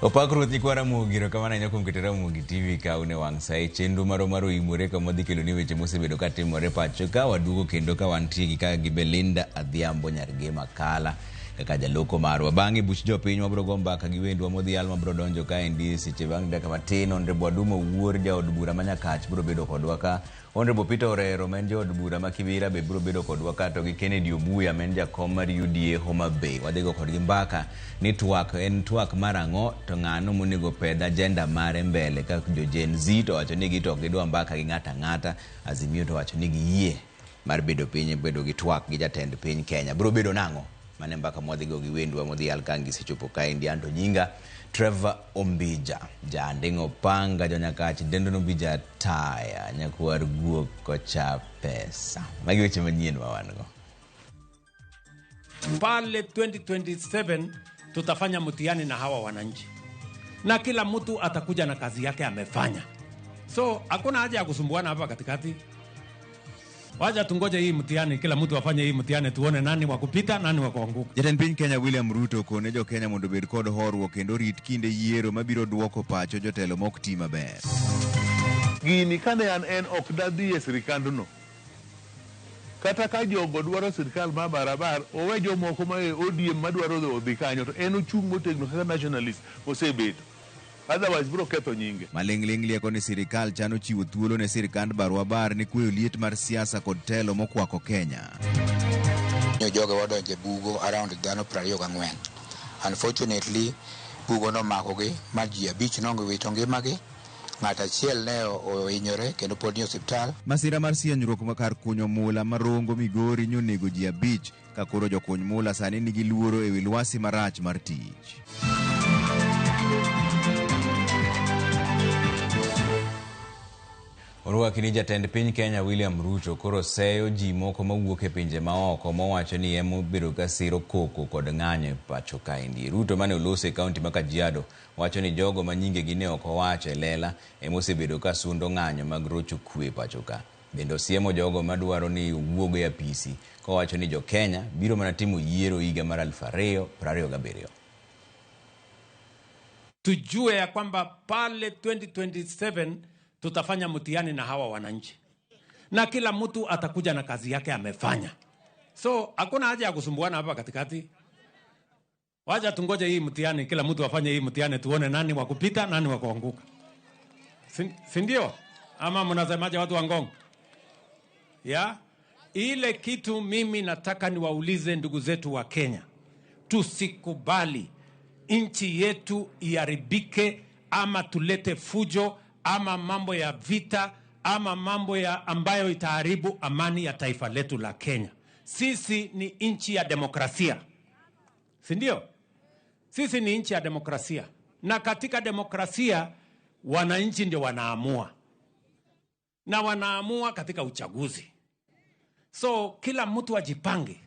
Opakruoth Nyikwara Mugiro kamana nyakum kitera Mugi TV ka une wang sai chendu maro imure ka modhi kelo ni weche mosebedo ka timore pacho ka wadugo kendo ka wantie gi ka gi Belinda Adhiambo Nyarge Makala kaka jaloko marwa bangi buch jopiny wabro gomba ka gi wendwa modhial mabro donjo ka endi seche bang daka matin Honorable Adumo Wuor ja od bura manyakach bro bedo kodwa ka Honorable Peter Orero men ja od bura ma Kibira be bro bedo kodwa ka to gi Kennedy Obuya men jakom mar UDA Homa Bay wadhigo kodgi mbaka ni twak en twak marango to ng'ano monego ped agenda mare mbele ka jo Gen Z to wacho ni to gidwa mbaka gi ng'ata Azimio to wacho ni yie mar bedo piny bedo gi twak gi jatend piny Kenya bro bedo nango mane mbaka mwadhigo gi wendwa modhial kangi sechopo ka endi anto nyinga Trevor Ombija jandingo panga jonyakach dendono bija taya nyakwar guok kocha pesa magi weche manyien mawango pale 2027 tutafanya mtihani na hawa wananchi na kila mtu atakuja na kazi yake amefanya, so hakuna haja ya kusumbuana hapa katikati. Wacha tungoje hii mtihani, kila mtu afanye hii mtihani tuone nani wa kupita nani wa kuanguka. Jatend piny Kenya William Ruto kone jo Kenya mondo bed kod horuok kendo rit kinde yiero mabiro duoko pacho jotelo mok ti maber. Gini kane en ok dadhi e sirikandno. Kata ka jogo dwaro sirikal ma barabar owe jomoko ma ODM madwaro dhi kanyo to en ochung' motegno kaka nationalist osebedo. Otherwise bro ketho nyinge. Malingling lieko ni sirikal chano chiwo thuolo ne sirikand Barua Bar ni kweyo liet mar siasa kod telo mokwako Kenya. Jogo wadonje bugo around dhano 24. Unfortunately, bugo no makogi ma ji 5 nongo wito ngimagi. Ng'at achiel ne ohinyore kendo pod ni osiptal. Masira mar sianyruok makar kunyo mula marongo Migori nyonego ji 5 ka koro jokuny mula sani nigi luoro ewi lwasi marach mar tich. Orwakini jatend piny Kenya William Ruto koro seyo ji moko mawuok e pinje maoko mowacho ni emo biro ka siro koko kod ng'anyo pacho kaendi. Ruto mane olose kaunti ma Kajiado wacho ni jogo ma nyinge gi ne ok owacho lela emo osebedo ka sundo ng'anyo mag rocho kwe pacho ka. Bende osiemo jogo madwaro ni wuogo e apisi kowacho ni jo Kenya biro mana timo yiero higa mar 2027. Tujue ya kwamba pale 2027 tutafanya mtihani na hawa wananchi na kila mtu atakuja na kazi yake amefanya, so hakuna haja ya kusumbuana hapa katikati. Wacha tungoje hii mtihani, kila mtu afanye hii mtihani tuone nani wa kupita nani wa kuanguka, si ndio? Ama mnasemaje watu wa Ngong? Ya ile kitu mimi nataka niwaulize ndugu zetu wa Kenya, tusikubali nchi yetu iharibike ama tulete fujo ama mambo ya vita ama mambo ya ambayo itaharibu amani ya taifa letu la Kenya. Sisi ni nchi ya demokrasia, si ndio? Sisi ni nchi ya demokrasia, na katika demokrasia wananchi ndio wanaamua, na wanaamua katika uchaguzi. So kila mtu ajipange.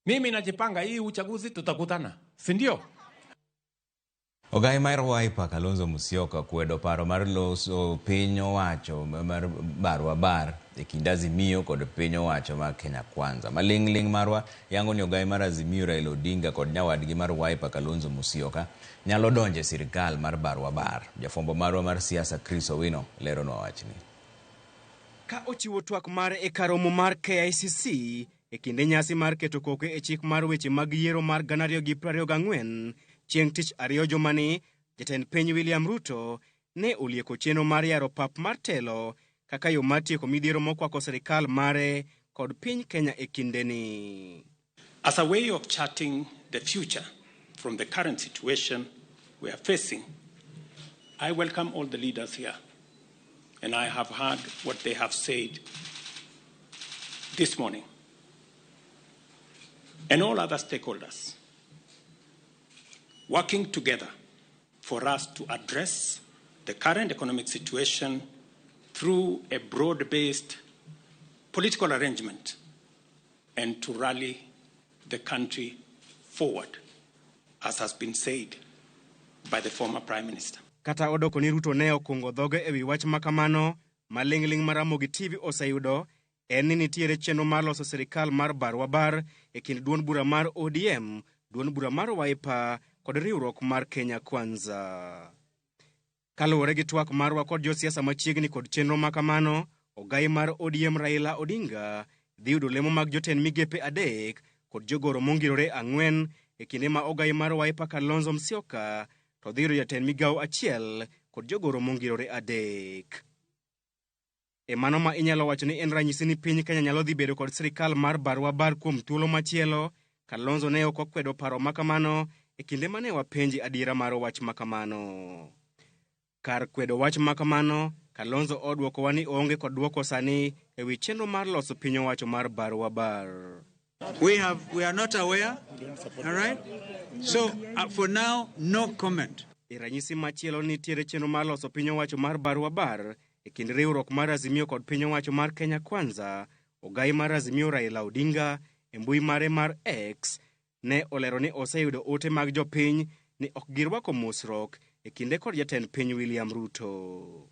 Mimi najipanga, hii uchaguzi tutakutana, si ndio? Ogai mar Wiper Kalonzo Musyoka kwedo paro mar loso piny owacho mar Barua Bar e kind Azimio kod piny owacho ma Kenya Kwanza. Malingling marwa yango ni ogai mar Azimio Raila Odinga kod nyawadgi mar Wiper Kalonzo Musyoka nyalo donje sirikal mar Barua Bar. Jafombo marwa mar siasa Chris Owino lero no wachni. Ka ochiwo twak mare e karomo mar KICC e kinde nyasi mar keto koke e chik mar weche mag yiero mar 2024 chieng' tich ariyo jumani, jatend piny William Ruto ne olieko chenro mar yaro pap mar telo kaka yo mar tieko midhiero mokwako sirikal mare kod piny Kenya e kindeni. As a way of charting the future from the current situation we are facing, I welcome all the leaders here, and I have heard what they have said this morning, and all other stakeholders working together for us to address the current economic situation through a broad-based political arrangement and to rally the country forward, as has been said by the former Prime Minister. Kata odoko ni Ruto ne okungo dhoge ewi wach makamano, malingling mar Ramogi TV oseyudo en ni nitiere chenro mar loso sirikal mar Barua Bar e kind duond bura mar ODM, duond bura mar Wiper kod riwruok mar Kenya Kwanza. Kaluwore gi twak marwa kod josiasa machiegni kod chenro makamano, ogai mar ODM Raila Odinga dhi yudo lemo mag jotend migepe 3 kod jogoro mongirore 4 e kinde ma ogai mar Wiper Kalonzo Musyoka to dhi yudo jatend migawo 1 kod jogoro mongirore 3. E mano ma inyalo wacho ni en ranyisi ni piny Kenya nyalo dhi bedo kod sirikal mar barwa bar kuom thuolo machielo, Kalonzo ne ok okwedo paro makamano e kinde mane wapenji adiera mar wach makamano. Kar kwedo wach makamano, Kalonzo odwokowa ni onge kod dwoko sani e wi chenro mar loso piny owacho mar barwa bar. We are not aware, all right? So, for now, no comment. E ranyisi machielo nitiere chenro mar loso piny owacho mar barwa bar e kind riwruok mar Azimio kod piny owacho mar Kenya Kwanza. Ogai mar Azimio Raila Odinga e mbui mare mar X ne olero ni oseyudo ote mag jopiny ni ok girwako mosruok e kinde kod jatend piny William Ruto.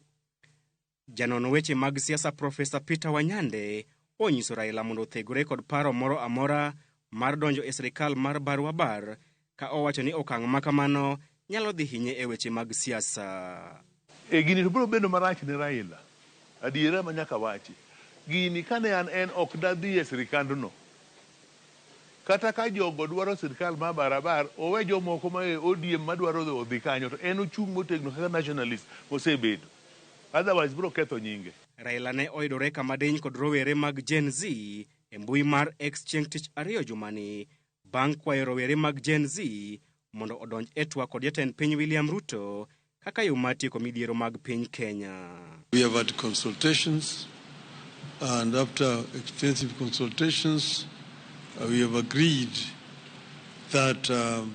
Janon weche mag siasa Profesa Peter Wanyande onyiso Raila mondo othegore kod paro moro amora mar donjo e sirikal mar barwa bar, ka owacho ni okang' makamano nyalo dhi hinye e weche mag siasa. Gini to biro bedo marach ne Raila. Adiera ma nyaka wachi. Gini kane en ok dadhi e sirikandno. Kata ka jogo dwaro sirikal ma barabar, owe jomoko ma ODM madwaro dhi kanyo, to en ochung' motegno kaka nationalist mosebedo. Otherwise biro ketho nyinge. Raila ne oyudore kama diny kod rowere mag Gen Z e mbui mar X chieng' tich 2 jumani, bang' kwayo rowere mag Gen Z mondo odonj e twak kod jatend piny William Ruto kaka yo mar tieko midhiero mag piny Kenya. We have had consultations, and after extensive consultations, we have agreed that a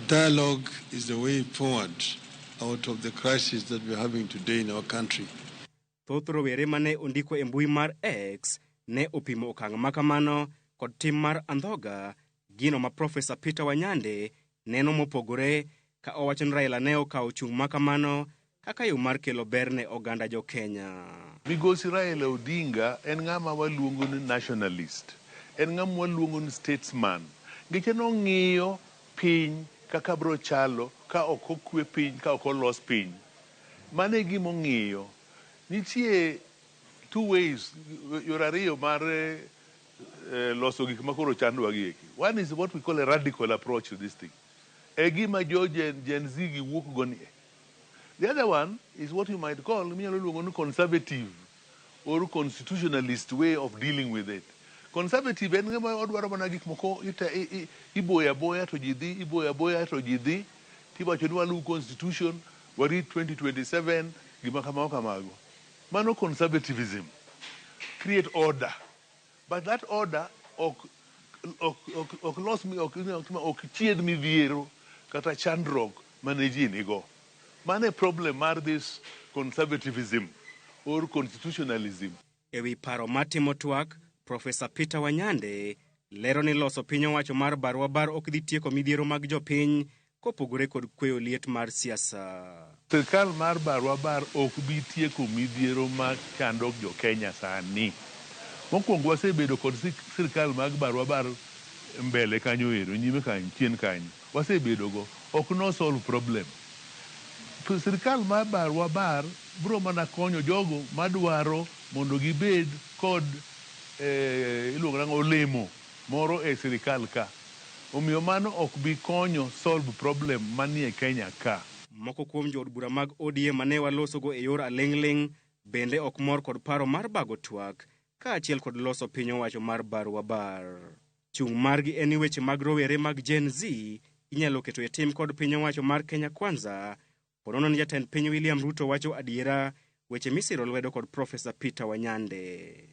dialogue is the way forward out of the crisis that we're having today in our country. Thoth rowere mane ondiko e mbui mar X ne opimo okang' makamano kod tim mar andhoga, gino ma Profesa Peter Wanyande neno mopogore, ka owacho ni Raila ne okawo chung' makamano kaka yo mar kelo ber ne oganda jo Kenya. Migosi Raila Odinga en ng'ama waluongo ni nationalist. En ng'ama waluongo ni statesman. Ngeche nong'iyo piny kaka bro chalo ka ok okwe piny, ka ok olos piny. Mane gima ong'iyo. Nitie two ways, yore ariyo mar loso gik makoro chandwa gieki. One is what we call a radical approach to this thing. E gima jo Gen Z gi wuok goni. The other one is what you might call conservative or constitutionalist way of dealing with it. Conservative en ng'ama odwaro mana gik moko iboya boya to jidhi, iboya boya to jidhi, tiwacho ni walu constitution, warit 2027, gima kamago. Mano conservatism. Create order. But that order ok chied midhiero kata chandruok mane ji nigo. Mane problem mar this conservatism or constitutionalism. Ewi paro matimo twak, Profesa Peter Wanyande lero ni loso piny owacho mar barwa bar ok dhi tieko midhiero mag jopiny kopogore kod kweyo liet mar siasa. Sirikal mar barwa bar ok bi tieko midhiero ma chando jo Kenya sani. Mokwongo wasebedo kod sirikal mag barwa bar mbele kanyo ero, nyime kanyo, chien kanyo. Wasebedo go, ok no solve problem. Sirikal mar barwa bar bro mana konyo jogo madwaro mondo gibed kod iluongo nang'o olemo moro e sirikal ka. Omiyo mano ok bi konyo solve problem manie Kenya ka. Moko kuom jood bura mag ODM mane walosogo e yor aling'ling bende ok mor kod paro mar bago twak ka achiel kod loso piny owacho mar barwa bar. Chung' margi en weche mag rowere mag Gen Z inyalo keto e tim kod piny owacho mar Kenya Kwanza. Ponono ni jatend piny William Ruto wacho adiera, weche misiro lwedo kod Profesa Peter Wanyande.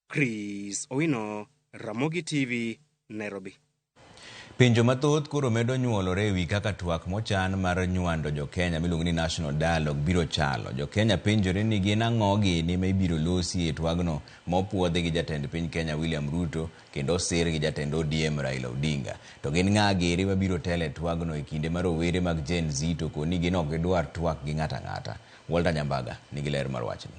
Chris Owino, Ramogi TV, Nairobi. Pinjo mathoth koro medo nyuolore ewi kaka twak mochan mar nywando jo Kenya miluongo ni National Dialogue biro chalo. Jo Kenya penjore ni gin ang'o gini ma ibiro losi e twagno mopuodhi gi jatend piny Kenya William Ruto kendo osir gi jatend ODM Raila Odinga. To gin ng'a giri ma biro tele twagno e kinde mar rowere mag Gen Z to koni gin ok gidwar twak gi ng'ata ng'ata. Walter Nyambaga nigi ler mar wachni.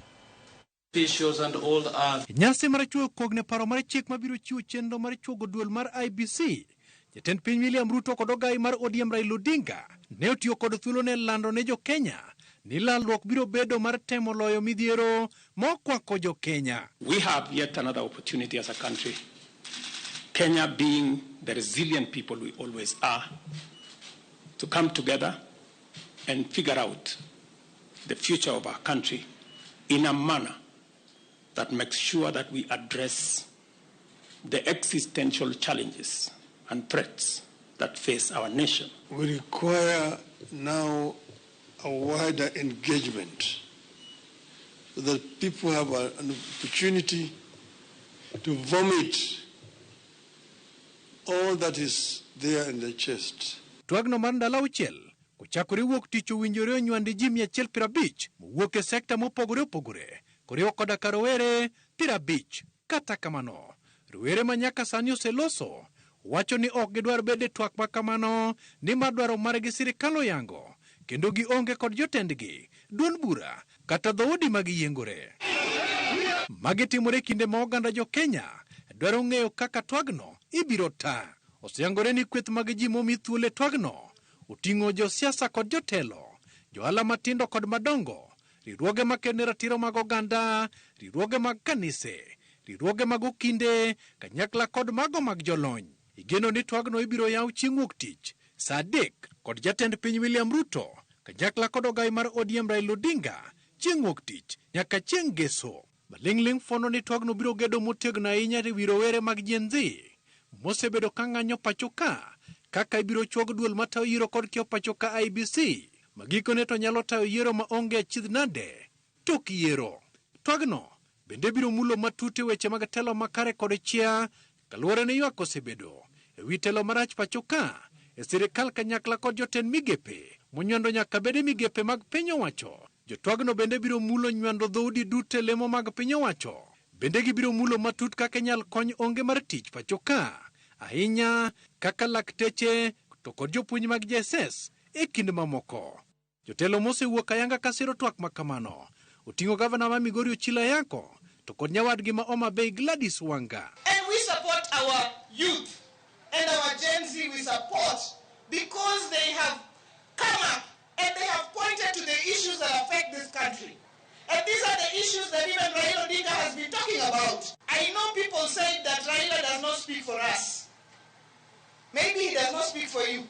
officials and all others. Nyasi mar chuo kogne paro mar chik mabiro chiwo chenro mar chuogo duol mar IBC. Jatend piny William Ruto kod ogai mar ODM Raila Odinga ne otiyo kod thuolo ne lando ne jo Kenya ni lalruok biro bedo mar temo loyo midhiero mokwako jo Kenya. We have yet another opportunity as a country, Kenya being the resilient people we always are, to come together and figure out the future of our country in a manner that makes sure that we address the existential challenges and threats that face our nation. We require now a wider engagement so that people have an opportunity to vomit all that is there in their chest. Twagno mar ndalo auchiel kochakore wuok tich owinjore onywandi ji 150 mowuok e sekta mopogore opogore koriwo koda ka rowere 50. Kata kamano, rowere ma nyaka sani oseloso wacho ni ok gidwar bede twak ma kamano ni madwaro margi sirikal oyango kendo gionge kod jotendgi, duond bura kata dhoudi magiyiengore. Magitimore kinde ma oganda jo Kenya dwaro ng'eyo kaka twagno ibiro ta. Oseyangore ni kweth mag ji momi thuolo e twagno oting'o josiasa kod jotelo, johala matindo kod madongo, riwruoge makene ratiro mag oganda, riwruoge mag kanise, riwruoge mag okinde, kanyakla kod mago mag jolony. Igeno ni twagno ibiro yaw chieng' wuok tich saa 3 kod jatend piny William Ruto kanyakla kod ogai mar ODM Raila Odinga chieng' wuok tich nyaka chieng' ngeso. Maling'ling' fono ni twagno biro gedo motegno ahinya e wi rowere mag Gen Z mosebedo ka ng'anyo pacho ka kaka ibiro chwog duol matayo yiero kod kio pacho ka IBC magikone to nyalo tayo yiero ma onge chidh nade tok yiero. Twagno bende biro mulo matut e weche mag telo makare kod chia kaluwore ni ywak osebedo e wi telo marach pacho ka e sirikal kanyakla kod jotend migepe monywando nyaka bede migepe mag piny owacho. Jotwagno bende biro mulo nywando dhoudi duto e lemo mag piny owacho. Bende gibiro mulo matut kaka nyal kony onge mar tich pacho ka, ahinya kaka lakteche to kod jopuonj mag JSS e kind mamoko. Jotelo mosewuok ayanga ka siro twak makamano oting'o gavana ma Migori Ochilo Ayako to kod nyawadgi ma Homa Bay Gladys Wanga. And we support our youth and our Gen Z we support because they have come up and they have pointed to the issues that affect this country. And these are the issues that even Raila Odinga has been talking about. I know people say that Raila does not speak for us. Maybe he does not speak for you.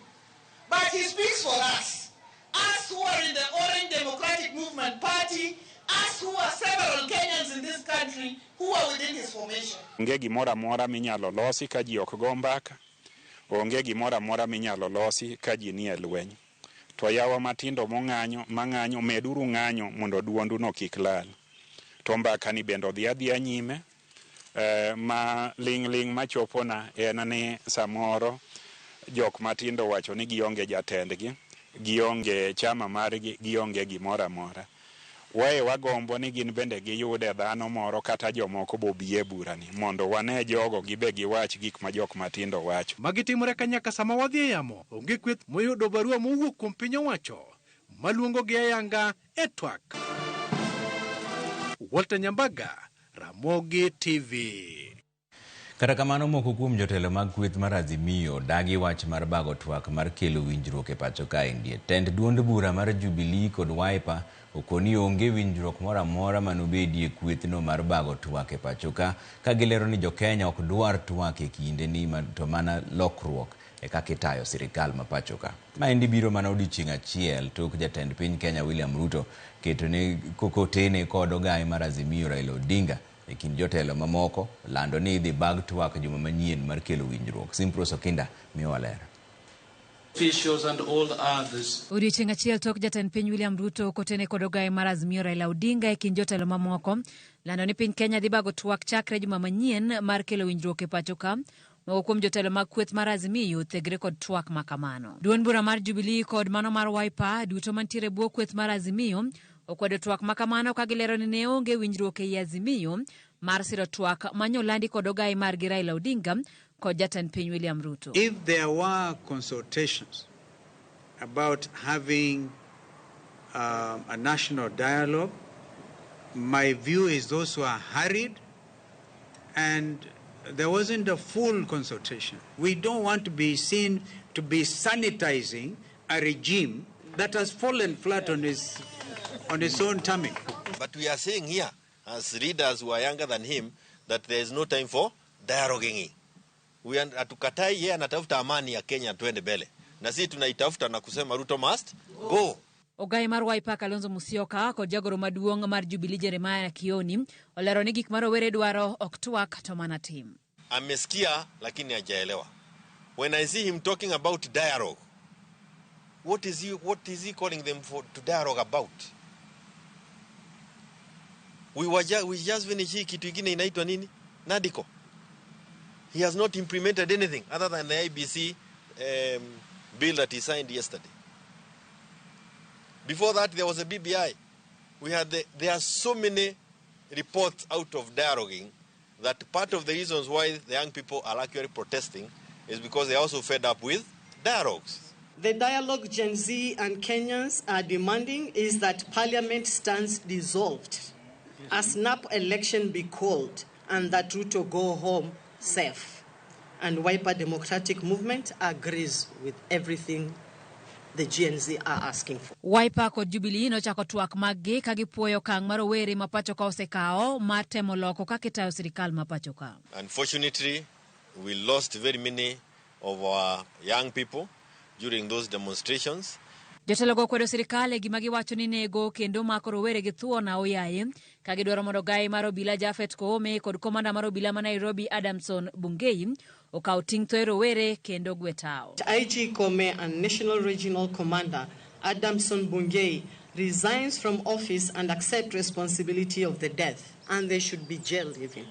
But he speaks for us. Us who are in the Orange Democratic Movement Party, us who are several Kenyans in this country who are within his formation. Onge gimoro amora minyalo losi ka ji ok go mbaka. Onge gimoro amora minyalo losi ka ji nie lweny. To yawa matindo mang'anyo meduru ng'anyo mondo duondu no kik lal. To mbaka ni bendo dhi adhiya nyime. Ma ling' machopona en ni samoro jok matindo wacho ni gionge jatendgi, gionge chama margi, gionge gimoro amora. Wae wagombo ni gin bende giyude dhano moro kata jomoko bobie burani mondo wane jogo gibe giwach gik ma jok matindo wacho. Magitimore kanyaka sama wadhi e yamo onge kweth moyudo barua mowuok kuom piny owacho maluongo gi ayanga e twak. Walter Nyambaga, Ramogi TV. Kata kamano moko kuom jotelo mag kweth mar Azimio dagi wach mar bago twak mar kelo winjruok e pacho ka indie. Tend duond bura mar Jubilee kod Wiper okoni onge winjruok moro amora manobedie kwethno mar bago twak e pacho ka gilero ni jo-Kenya ok dwar twak e kinde ni to mana lokruok e kaka itayo sirikal ma pacho ka. Maendi biro mana odiochieng' achiel tok jatend piny Kenya William Ruto ketone kokotene kod ogai mar Azimio Raila Odinga e kind jotelo mamoko lando ni idhi bag twak juma manyien mar kelo winjruok. Simpros Okinda miyo walera. Officials and all others. Odiochieng' achiel tok jatend piny William Ruto kotene kod ogai mar Azimio Raila Odinga e kind jotelo mamoko lando ni piny Kenya dhi bago twak chakre juma manyien mar kelo winjruok e pacho ka. Moko kuom jotelo mag kweth mar Azimio thegre kod twak makamano. Duond bura mar Jubilee kod mano mar Wiper duto mantiere bwo kweth mar Azimio okwedo twak makamano ka gilero ni ne onge winjruok e Azimio mar siro twak manyolandi kod ogai mar Raila Odinga kod jatend piny William Ruto. If there were consultations about having a national dialogue My view is those who are hurried, and there wasn't a full consultation. We don't want to be seen to be sanitizing a regime that has fallen flat on its own tummy. But we are saying here, as leaders who are younger than him, that there is no time for dialoguing. We are atukatai yeye anatafuta amani ya Kenya twende mbele. Na sisi tunaitafuta na kusema Ruto must go. Ogai mar Wiper Kalonzo Musyoka kod jagoro maduong' mar Jubilee Jeremiah Kioni olero ni gik marowere dwaro ok twak to mana tim. Amesikia lakini hajaelewa. When I see him talking about dialogue, what is he calling them to dialogue about? We just finished kitu kingine inaitwa nini? Nadiko. He has not implemented anything other than the IBC bill that he signed yesterday. Before that, there was a BBI. There are so many reports out of dialoguing that part of the reasons why the young people are actually protesting is because they are also fed up with dialogues. The dialogue Gen Z and Kenyans are demanding is that Parliament stands dissolved, a snap election be called, and that Ruto go home safe. And Wiper Democratic Movement agrees with everything the Gen Z are asking for. Wiper kod Jubilee nochako twak maggi ka gipuoyo okang' marowere ma pachoka osekao mar temo loko kaka itayo sirikal ma pachoka. Unfortunately, we lost very many of our young people during those demonstrations. Jotelogo kwedo sirikal gima giwacho ni nego kendo mako rowere gi thuo na oyaye ka gidwaro mondo gai mar obila Jafet Koome kod komanda mar obila ma Nairobi Adamson Bungei okaw ting' thoe rowere kendo gwetao. IG Koome and National Regional Commander Adamson Bungei resigns from office and accept responsibility of the death, and they should be jailed even.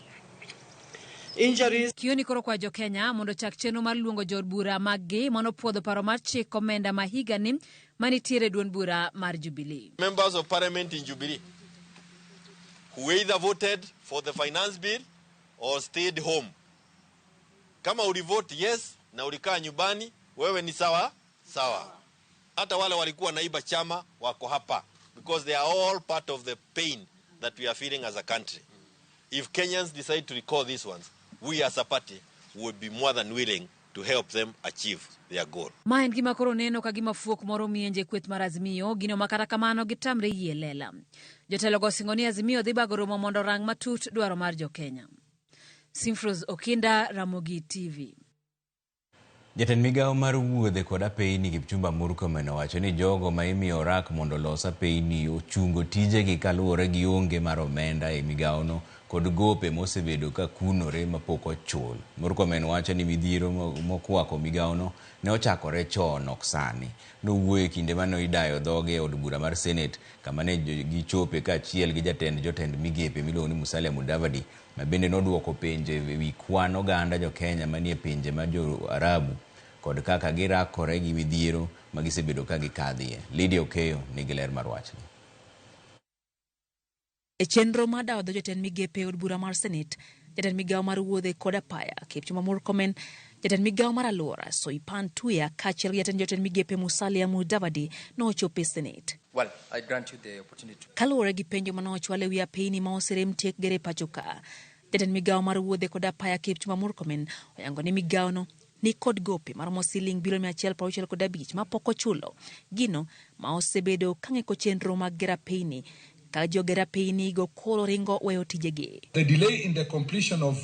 Injuries. Kioni koro kwa jo Kenya mondo chak chenro mar luongo jod bura maggi mano puodho paro mar chik komenda ma higani manitiere duond bura mar Jubilee. Members of Parliament in Jubilee who either voted for the finance bill or stayed home. Kama ulivote yes na ulikaa nyumbani, wewe ni sawa sawa. Hata wale walikuwa naiba chama wako hapa because they are all part of the pain that we are feeling as a country. If Kenyans decide to recall these ones, we as a party would be more than willing to help them achieve their goal. Ma en gima koro neno ka gima fuok moro mienje kweth mar Azimio gino makata kamano gitamre yie lela. Jotelo go singo ni Azimio dhi bago romo mondo rang matut dwaro mar jo Kenya. Simfros Okinda, Ramogi TV. Jatend migao mar wuodhe kod apeyni Kipchumba Murkomen owacho ni jogo ma imiyo orak mondo los apeyni ochungo tijegi kaluwore gi onge mar omenda e migaono kod gope mosebedo ka kunore mapok ochul. Murkomen wacho ni midhiero mokwako migaono ne ochakore chon ok sani. Nowuoyo e kinde mane idayo dhoge od bura mar Senate kama ne gichope kaachiel gi jotend migepe miluongo ni Musalia Mudavadi ma bende nodwoko penje wi kwan oganda jo Kenya manie pinje ma jo Arabu kod kaka girakore gi midhiero ma gisebedo ka gikadhie. Lydia Okeyo nigi ler mar wachni. E chenro ma dawo jotend migepe od bura mar Senate, jatend migao mar wuodhe kod apaya Kipchumba Murkomen, jatend migao mar alwora Soipan Tuya kaachiel gi jatend migepe Musalia Mudavadi nochopo Senate. Well, I grant you the opportunity. Kaluwore gi penjo manochwal ewi apeyni ma oserem tiek gere pachoka, jatend migao mar wuodhe kod apaya Kipchumba Murkomen oyango ni migaono ni kod gope mar siling bilion 165 ma pok ochulo, gino ma osebedo kang'eko chenro mag gera apeyni ka jogera apeyni go koro ringo weyo tijegi. The delay in the completion of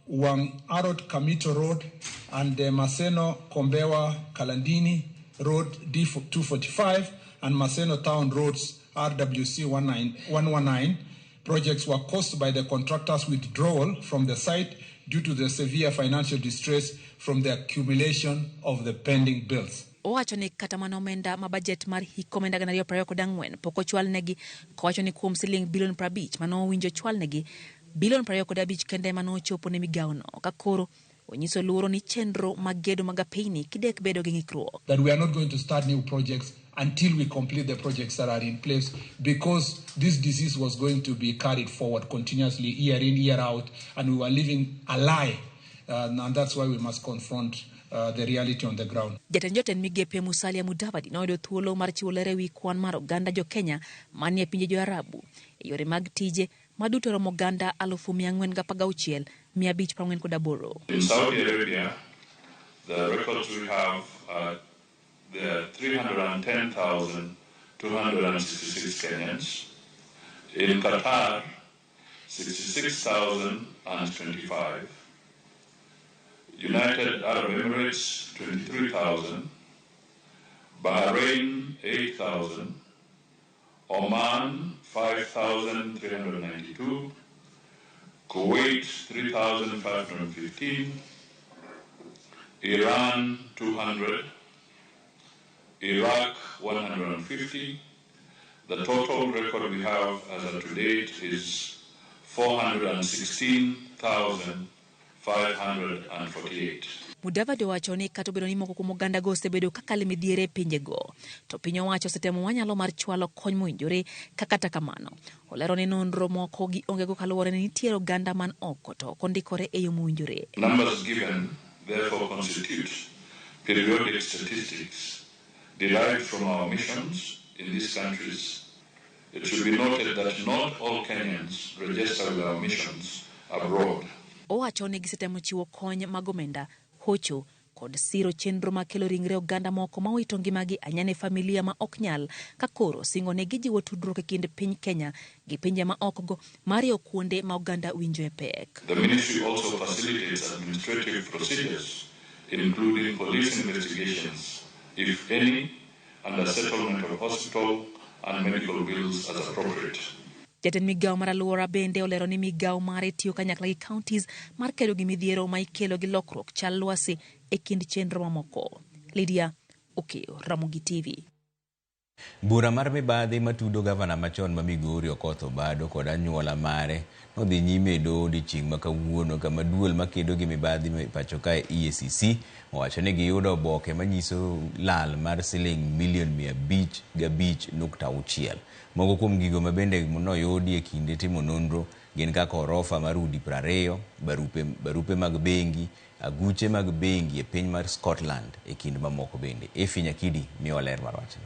Wang Arod Kamito Road and the Maseno Kombewa Kalandini Road D245 and Maseno Town Roads RWC 119 projects were caused by the contractor's withdrawal from the site due to the severe financial distress from the accumulation of the pending bills. Owacho ni kata mana omenda ma budget mar hik omenda 2024 pok ochwal negi, kowacho ni kuom siling bilion 50 mano winjo chwal negi, bilion 25 kende mano chopo ne migaono ka koro onyiso luoro ni chenro mag gedo mag apeyni kidek bedo gi ng'ikruok. That we are not going to start new projects until we complete the projects that are in place, because this disease was going to be carried forward continuously year in, year out, and we were living a lie, and that's why we must confront the reality on the ground. Jatend migepe Musalia Mudavadi noyudo thuolo mar chiwo ler ewi kwan mar oganda jo Kenya manie pinje jo Arabu e yore mag tije maduto romo ganda 416,548. In Saudi Arabia, the records we have are there are 310,266 Kenyans. In Qatar, 66,025. United Arab Emirates, 23,000. Bahrain, 8,000. Oman, 5,392. Kuwait, 3,515. Iran, 200. Iraq, 150. The total record we have as of to date is 416,548. Mudavadi owacho ni kata obedo ni moko kuom oganda go osebedo kaka midhiere e pinjego, to piny owacho osetemo manyalo mar chwalo kony mowinjore. Kata kamano, olero ni nonro moko gi ongego kaluwore ni nitiere oganda man oko to ok ondikore e yo mowinjore. Numbers given therefore constitute periodic statistics derived from our missions in these countries. It should be noted that not all Kenyans register with our missions abroad. Owacho ni gisetemo chiwo kony mag omenda, hocho kod siro chenro makelo ringre oganda moko mawito ngimagi anyane familia ma ok nyal ka koro singo ne gijiwo tudruok e kind piny Kenya gi pinje ma okgo mario kuonde ma oganda winjo e pek. The ministry also facilitates administrative procedures, including police investigations, if any, and the settlement of hospital and medical bills as appropriate. Jatend migao mar alwora bende olero ni migao mare tiyo kanyakla gi counties mar kedo gi midhiero ma ikelo gi lokruok chal lwasi e kind chenro mamoko. Lydia Okeo, Ramogi TV. Bura mar mibadhi matudo gavana machon ma Migori Okoth Obado kod anyuola mare nodhi nyime do odiechieng' ma kawuono kama duol makedo gi mibadhi pacho ka EACC owacho ni giyudo oboke manyiso lal mar siling milion 505.6. Moko kuom gigo mabende noyudi e kinde timo nonro gin kaka orofa mar udi 20, barupe mag bengi, aguche mag bengi e piny mar Scotland e kind mamoko bende. Nyakidi miyo ler mar wachni.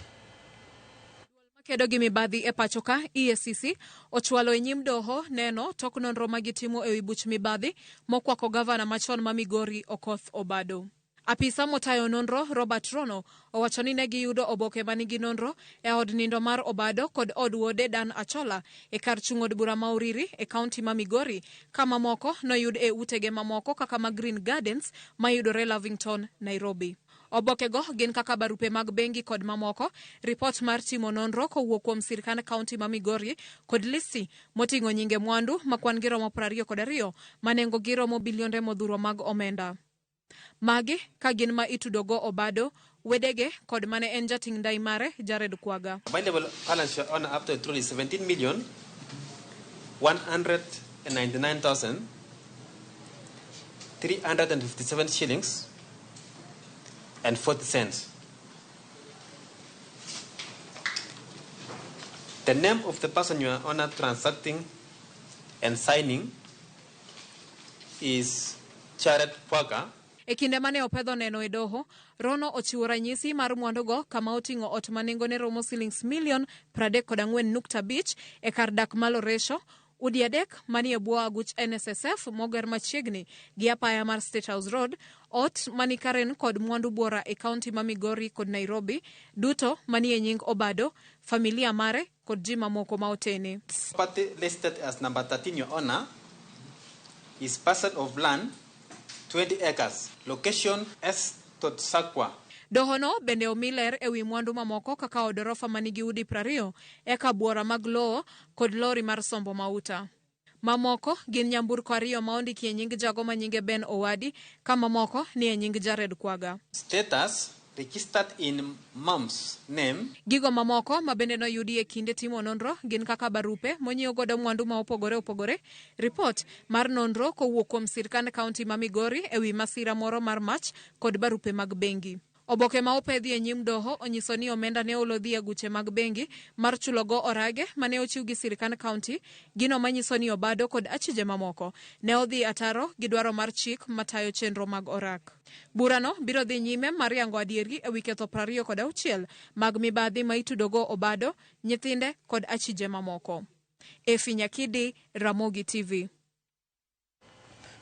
Kedo gi mibadhi e pacho ka EACC ochwalo e nyim doho neno tok nonro magitimo e wi buch mibadhi mokwako gavana machon ma Migori Okoth Obado. Apisa motayo nonro Robert Rono owacho ni ne giyudo oboke manigi nonro e od nindo mar Obado kod od wuode Dan Achola e kar chung od bura ma Uriri e kaunti ma Migori, kama moko noyud e utege mamoko kaka ma Green Gardens mayudore Lavington, Nairobi. Oboke go gin kaka barupe mag bengi kod mamoko, report mar timo nonro kowuok kuom sirkand kaunti ma Migori kod listi moting'o nyinge mwandu makwan gi romo 22 manengo gi romo bilionde modhuro mag omenda. Magi ka gin ma itudogo Obado, wedege kod mane en jating ndai mare Jared Kwaga. Available balance on up to truly 17,199,357 shillings and 40 cents. The name of the person you are on transacting and signing is Jared Kwaga. E kinde mane opedho neno e doho, Rono ochiwo ranyisi mar mwandugo kama oting'o ot manengone romo silings milion 34.5 e kar dak Maloresho, udi adek manie bwo aguch NSSF moger machiegni gi apaya mar State House Road, ot manikaren kod mwandu bora e kaunti ma Migori kod Nairobi, duto manie nying Obado, familia mare kod ji mamoko ma otene. Property listed as number 13 your honor is parcel of land 20 acres, location S.Sakwa. Dohono bende omiler e wi mwandu mamoko kaka odorofa manigi udi 20 eka buora mag lowo kod lori mar sombo mauta. Mamoko gin nyamburko 2 ma ondiki e nying jago ma nyinge Ben Owadi, kama moko ni e nying Jared Kwaga. Status registered in mom's name. Gigo mamoko mabende noyudi e kinde timo nonro gin kaka barupe monyiew godo mwandu ma opogore, report mar nonro kowuok kuom sirkand kaunti ma Migori e wi masira moro mar mach kod barupe mag bengi. Oboke ma opedhi e nyim doho onyiso ni omenda ne olodhi e guche mag bengi mar chulogo orage mane ochiw gi sirkand kaunti, gino manyiso ni Obado kod achije mamoko ne odhi ataro gi dwaro mar chik matayo chenro mag orak. Burano biro dhi nyime mar yango adieri e wi ketho 26 mag mibadhi ma itudogo Obado, nyithinde kod achije mamoko. Efi Nyakidi, Ramogi TV.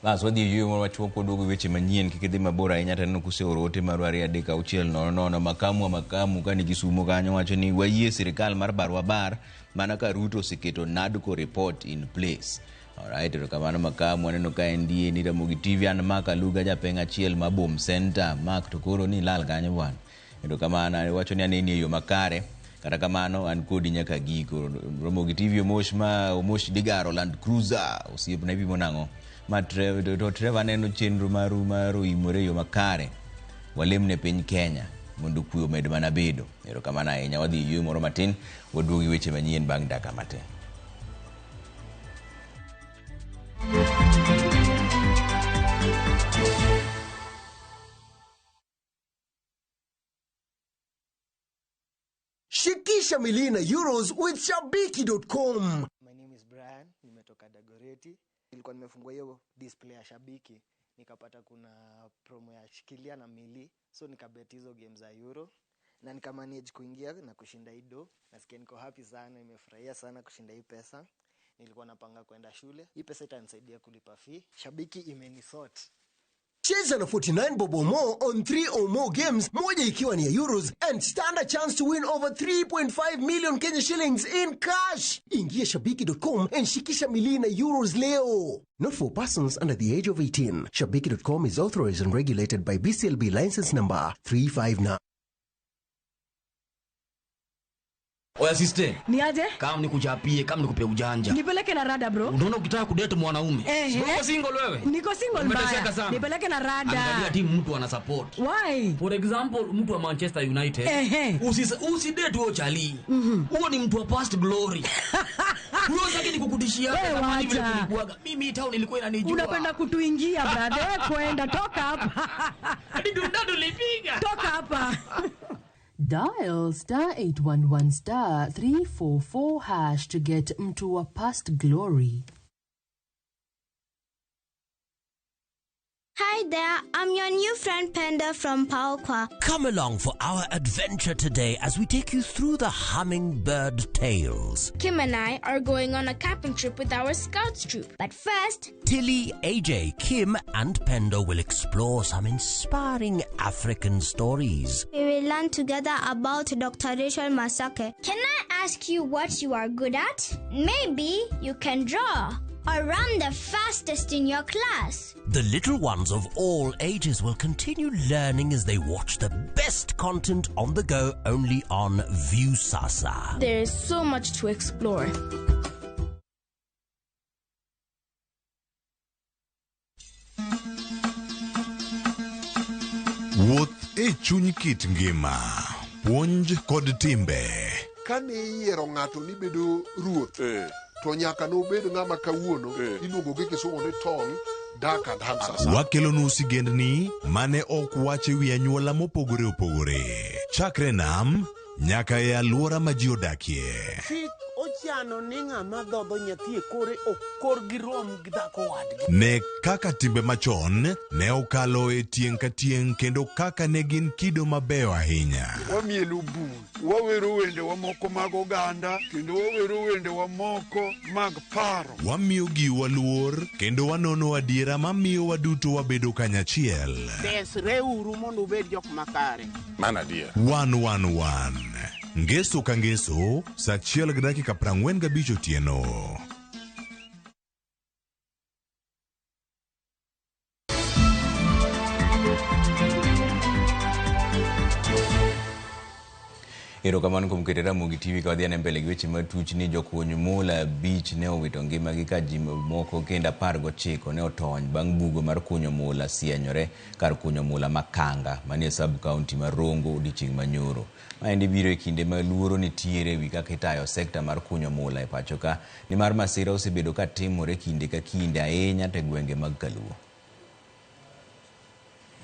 Bas wadhi yuyo mwa wachuo kudugu weche manyien kikidhi mabora ahinya taneno kuseoro ote marwari adeka uchiel nono makamu kani Kisumu kanyo wacho ni wayie sirikal mar barwa bar mana ka Ruto oseketo NADCO report in place. Alright, to kamano makamu aneno ka ndie ni Ramogi TV an Mark Aluga japeng achiel mabom center Mark to koro ni lal kanyo bwana. To kamano wacho ni aneni e yo makare kata kamano an kodi nyaka giko. Ramogi TV omosh digaro Land Cruiser osiep na ibi monango ma Trevor neno chenro maru imore yo makare walemne piny Kenya mondo kuyo med mana bedo. Ero kamano ahinya wadhi yuyo moro matin waduogi weche manyien bang' daka matin. Shikisha milina euros with Shabiki.com. My name is Brian, nimetoka Dagoretti. Nilikuwa nimefungua hiyo display ya Shabiki, nikapata kuna promo ya shikilia na mili, so nikabet hizo games za euro na nikamanage kuingia na kushinda ido. Nasikia niko happy sana, nimefurahia sana kushinda hii pesa. Nilikuwa napanga kwenda shule. Hii pesa itanisaidia kulipa fee. Shabiki imenisort. Cheza na 49 bob or more on 3 or more games, moja ikiwa ni ya euros, and stand a chance to win over 3.5 million Kenya shillings in cash. Ingia Shabiki.com and shikisha milina euros leo. Not for persons under the age of 18. Shabiki.com is authorized and regulated by BCLB license number 359. Oya sister. Ni aje? Kama nikuchapie, kama nikupe ujanja. Nipeleke na rada bro. Unaona ukitaka kudate mwanaume. Uko single wewe? Niko single mbaya. Nipeleke na rada. Angalia timu mtu ana support. Why? For example, mtu wa Manchester United. Usidate huo chali. Huo ni mtu wa past glory. Unataka nikukutishia kama vile kulikuaga. Mimi town ilikuwa inanijua. Unapenda kutuingia brother. Kwenda toka hapa. Hadi ndado lipiga. Toka hapa. Dial *811*344# to get mtu wa past glory. Hi there, I'm your new friend Panda from Paokwa. Come along for our adventure today as we take you through the Hummingbird Tales. Kim and I are going on a camping trip with our Scouts troop. But first, Tilly, AJ, Kim and Pendo will explore some inspiring African stories. we will learn together about Dr. Rachel Masake. Can I ask you what you are good at? Maybe you can draw or run the fastest in your class. The little ones of all ages will continue learning as they watch the best content on the go only on Viusasa. There is so much to explore. Wuoth e chuny kit ngima, puonj kod timbe. Kane iyiero ng'ato ni bedo ruoth, to nyaka nobed ng'ama kawuono iluongo gi Kisumu ni tong' dak and hamsasa. Wakelonu sigendni mane ok wache wi anyuola mopogore opogore. Chakre nam nyaka e alwora ma ji odakie. Chik ochano ni ng'ama dhodho nyathi e kore ok kor gi rom gi dhako wadgi. Ne kaka timbe machon ne okalo e tieng' ka tieng' kendo kaka ne gin kido mabeyo ahinya. Wamielo bul, wawero wende wa moko mag oganda, kendo wawero wende wa moko mag paro. Wamiyo giwa luor kendo wanono adiera mamiyo waduto wabedo kanyachiel. Desreuru mondo ubed jok makare. Mana adier. 111 Ngeso ka ngeso, saa 1:45 otieno. Erokamano kuom keto Ramogi TV ka wadhi ane mbele gi weche matuch ni jokuony Mola Beach ne owito ngimagi ka ji moko kendo 19 ne otony bang' bugo mar kunyo mula sienyore kar kunyo mula Makanga manie sub county mar Rongo odiechieng' manyoro. Maendi biro e kinde ma luoro nitiere ewi kaka itayo sekta mar kunyo mula e pacho ka, nimar masira osebedo ka timore kinde ka kinde ahinya te gwenge mag Kaluo.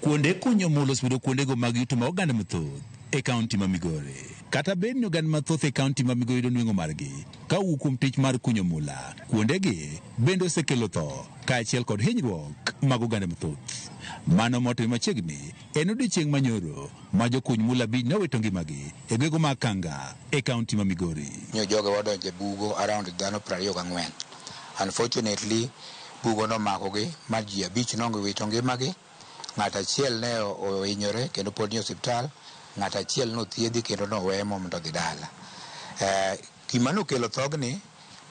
Kuonde kunyo mula osebedo kuondego mag yuto ma oganda mathoth e kaunti ma Migori. Kata bed ni oganda mathoth e kaunti ma Migori donweng'o margi ka owuok kuom tich mar kunyo mula, kuondegi bende osekelo tho kaachiel kod hinyruok mag oganda mathoth. Mano motim machiegni en odiechieng' manyoro ma jokuny mula biny nowito ngimagi e gwego mag Kanga e kaunti ma Migori. Joge wadonjo e bugo around dhano 24. Unfortunately, bugo nomakogi ma ji 5 nowito ngimagi. Ng'at achiel ne ohinyore kendo pod ni osiptal. Ng'at achiel nothiedhi kendo nowe mondo odhi dala. Gima nokelo thogni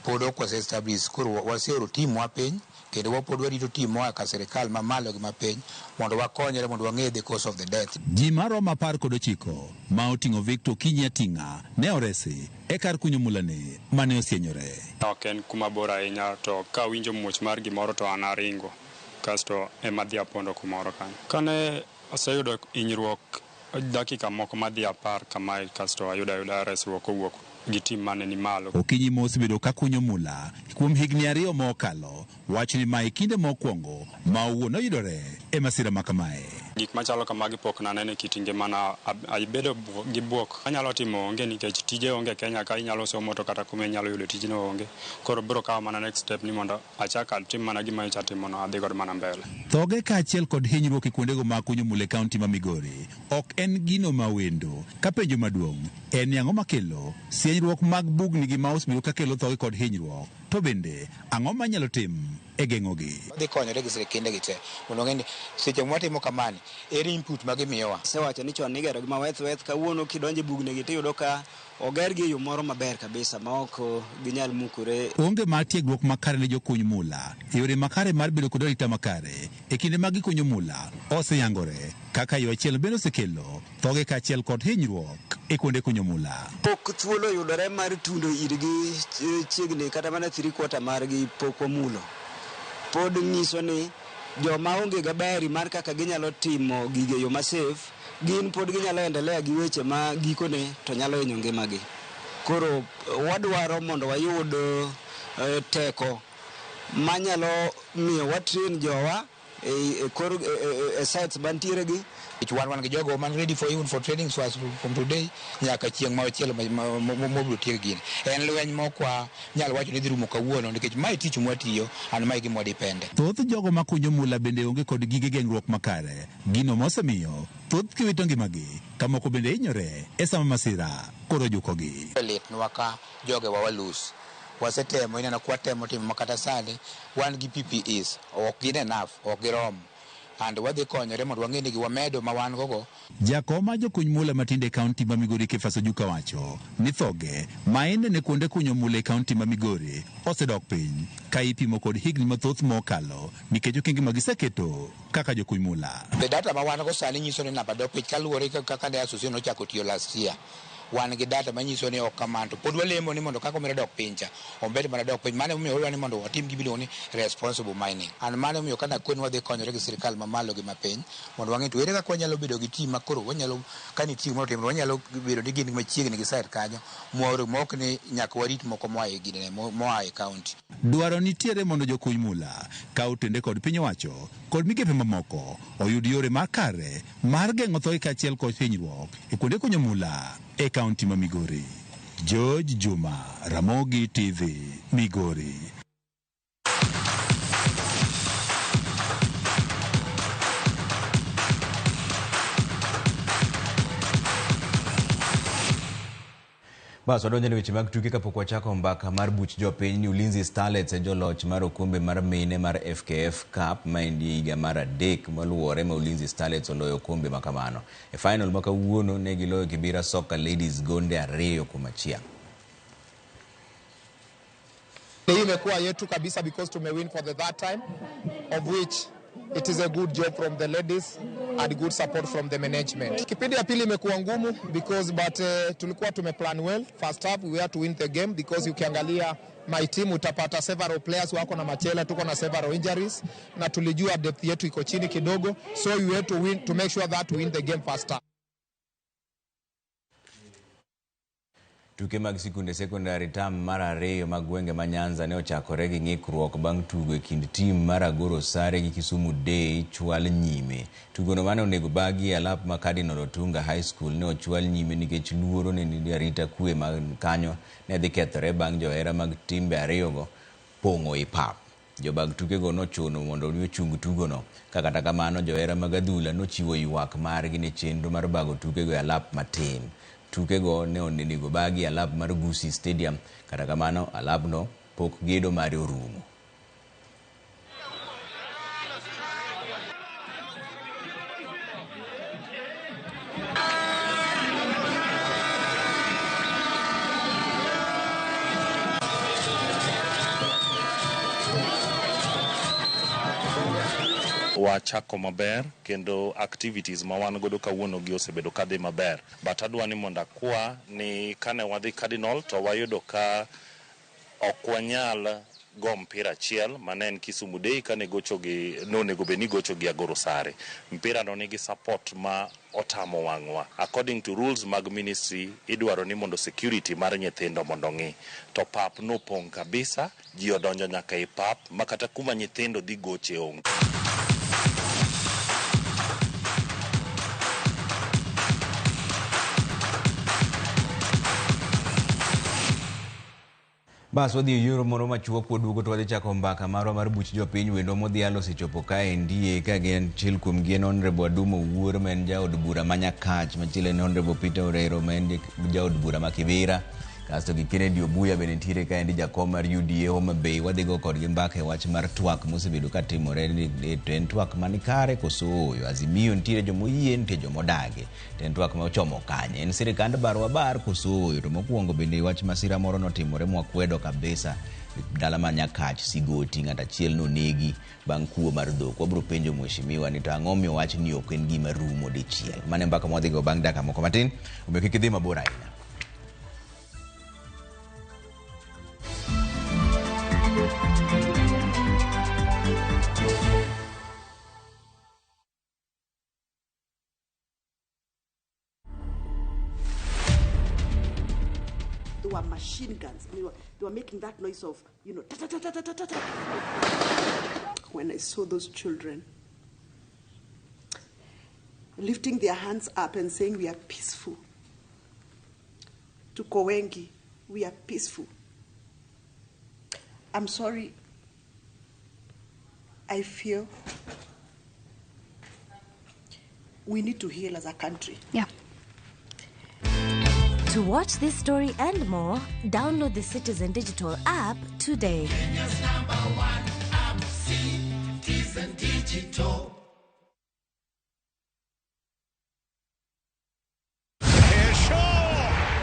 pod ok establish, koro waseoro tim wa piny kendo wapod warito tim moa ka sirikal mamalo gi mapiny mondo wakonyre mondo wang'e the cause of the death. Ji maromo 19 ma oting'o Victor Kinyi Ating'a ne oresi e kar kunyo mulani mane osienyore. Ok en kuma bor ahinya, to ka winjo muoch mar gimoro to an aringo kasto ema dhi apondo kumoro kanyo. Kane aseyudo hinyruok dakika moko madhi 10 kamae kasto ayuda resruok owuok gi tim mane ni malo. Okinyi mos bedo ka kunyo mula kuom higni 2 mokalo, wach ni mae kinde mokwongo ma owuon oyudore e masira makamae. Gik machalo kamagi pok nanene kit ngimana, abedo gi buok. Anyalo timo onge nikech tije onge Kenya ka inyalo somo to kata kuma inyalo yudo tijno onge. Koro biro kawo mana next step ni mondo achak atim mana gima ichitimo no adhi god mana mbele. Thoge kaachiel kod hinyruok e kuondego mag kunyo mula e kaunti ma Migori ok en gino ma wendo. Ka penjo maduong' en ang'o makelo sienyruok mag bugni gi ma osebiro ka kelo thoge kod hinyruok, to bende ang'o manyalo tim e geng'ogi. Dhi konyore gi sirikende gi te mondo ng'e ni seche mwatimo kamani ere input ma gimiyowa. Sewacho ni chon nigero gi maweth kawuono kidonje bugni gi tiyudo ka ogergi e yo moro maber kabisa ma ok ginyal mukore. Onge mar tiegruok makare ne jokuny mula, yore makare mar bedo kod arita makare e kinde mag gikunyo mula oseyangore, kaka yo achiel bende osekelo thoge kaachiel kod hinyruok e kuonde kunyo mula. Pok thuolo yudore mar tundo irgi chiegni kata mana 3/4 margi pok omulo. Pod nyiso ni joma onge gabari mar kaka ginyalo timo gige yo ma safe, gin pod ginyalo endelea gi weche ma gikone to nyalo hinyo ngimagi. Koro wadwaro mondo wayud teko manyalo miyo watrain jowa e sites mantiere gi. Wan gi jogo man ready for even for training so as from today nyaka chieng' ma ochielo mobiro tieg gini. En lweny mokwa nyalo wacho ni dhi rumo kawuono nikech mae tich mwatiyo an mae gimwa dipende. Thoth jogo ma kunyo mula bende onge kod gige geng'ruok makare, gino mosemiyo thoth kiwito ngimagi kamoko bende hinyore e sama masira koro jukogi. Litnwa ka joge wawalus wasetemo ineno kwatemo timo makata sani wan gi PPEs ok gin enough, ok girom and wadhi konyore mondo wang'e ni wamedo ma wan gogo. Jakom ma jokuny mula matinde e kaunti ma Migori Kefaso Juka wacho ni thoge ma inene kuonde kunyo mula e kaunti ma Migori osedok piny ka ipimo kod higni mathoth mokalo nikech okenge ma giseketo kaka jokuny mula. The data ma wan go sani nyiso ni namba dok piny kaluwore kaka ne association ochako tiyo last year. Wan gi data manyiso ni ok kamano, pod walemo ni mondo kako mere dok pincha ombele mana dok piny. Mane omiyo ni mondo watim gibilo ni responsible mining. An mane omiyo kana kwen wadhi konyore gi sirikal mamalo gi mapiny mondo wang'e to ere kaka wanyalo bedo gi tim makoro wanyalo kani tim mondo tim wanyalo bedo ni gin machiegni gi side kanyo moro mok ni nyaka warit moko moa e gine moa e kaunti. Dwaro nitiere mondo jokuny mula kaw tende kod piny owacho kod migepe mamoko oyud yore makare mar geng'o thoe kaachiel kod hinyruok e kuonde kunyo mula e kaunti ma Migori. George Juma, Ramogi TV, Migori. Bas wadonjo ne weche mag tuke kapok wachako mbaka mar buch jopiny ni Ulinzi Starlets e joloch mar okombe mar mine mar FKF Cup ma endi higa mar 3 maluwore ma Ulinzi Starlets oloyo okombe makamano. E final ma kawuono ne giloyo Kibera Soccer Ladies gonde 2-1. Hii imekuwa yetu kabisa because tumewin for the third time of which it is a good job from the ladies and good support from the management. Kipindi ya pili imekuwa ngumu because tulikuwa tumeplan well. First half we had to win the game because ukiangalia my team utapata several players wako na machela, tuko na several injuries na tulijua depth yetu iko chini kidogo, so we had to win to make sure that we win the game faster. Tuke mag sikunde sekondari tam mar 2 mag gwenge ma Nyanza ne ochakore gi ng'ikruok bang' tugo e kind tim mar Agoro Sare gi Kisumu Day chwal nyime. Tugono mane onego bagi alap ma Cardinal Otunga High School ne ochwal nyime nikech luoro ne nigi arita kwe mag kanyo ne dhi kethore bang' johera mag timbe ariyogo pong'o i pap. Jobag tukego nochuno mondo omi ochung tugono. Kata kamano johera mag adhula nochiwo ywak margi ne chenro mar bago tukego e alap matin. Tukego ne onego bagi alap mar Gusii Stadium, kata kamano alapno pok gedo mare orumo. Wachako maber kendo activities ma wan godo kawuono gi osebedo kadhi maber, but adwa ni mondo akwa ni kane wadhi Cardinal to wayudo ka ok wanyal go mpira achiel mane en Kisumu Day kane gochogi nonego beni gochogi Agoro Sare. Mpira no nigi support ma otamo wang'wa. According to rules mag ministry idwaro ni mondo security mar nyithindo mondo ng'i to pap no pong kabisa, ji odonjo nyaka i pap makata kuma nyithindo dhi goche onge. Bas wadhi yoro moro machuok waduogo to wadhi chako mbaka marwa mar buch jopiny. Wendo modhialo osechopo kaendi ka gin achiel kuom gi en Honorable Adumo Wuor ma en jaod bura ma Nyakach, machielo en Honorable Peter Orero ma en jaod bura ma Kibera, kasto gi Kennedy Obuya bende nitiere kaendi jakom mar UDA Homa Bay. Wadhi go kodgi mbaka e wach mar twak mosebedo katimore ni en twak mani kare koso oyo. Azimio nitiere jomoyie, nitiere jomodage. En twak ma ochomo kanye, en sirikand barwa bar koso oyo. To mokwongo bende wach masira moro notimore mwakwedo kabisa dala ma Nyakach Sigoti, ng'at achiel nonegi bang' kuo mar dhok. Wabiro penjo mheshimiwa ni to ang'o miyo wach ni ok en gima rumo dichiel. Mane mbaka mwadhi go bang' dakika moko matin, omiyo kik idhi mabor ahinya. Were machine guns. They were making that noise of, ta ta ta ta ta ta ta. When I saw those children lifting their hands up and saying, "We are peaceful." To Kowengi, we are peaceful. I'm sorry. I feel we need to heal as a country. Yeah. To watch this story and more, download the Citizen Digital app today. Kenya's #1 app, Citizen Digital.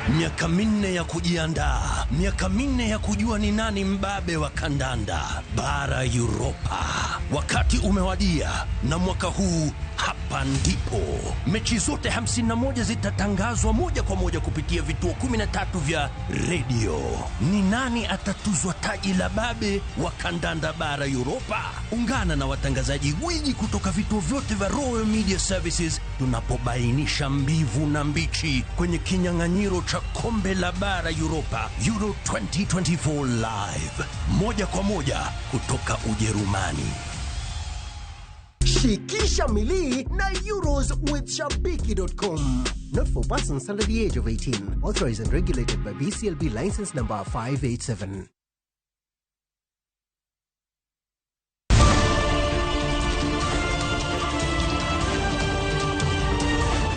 Miaka minne ya kujiandaa, miaka minne ya kujua ni nani mbabe wa kandanda bara Europa. Wakati umewadia na mwaka huu hapa ndipo mechi zote 51 zitatangazwa moja kwa moja kupitia vituo 13 vya redio. Ni nani atatuzwa taji la babe wa kandanda bara Europa? Ungana na watangazaji gwiji kutoka vituo vyote vya Royal Media Services tunapobainisha mbivu na mbichi kwenye kinyang'anyiro cha kombe la bara Europa Euro 2024 live, moja kwa moja kutoka Ujerumani. Shikisha Mili na Euros with Shabiki.com. Not for persons under the age of 18. Authorized and regulated by BCLB license number 587.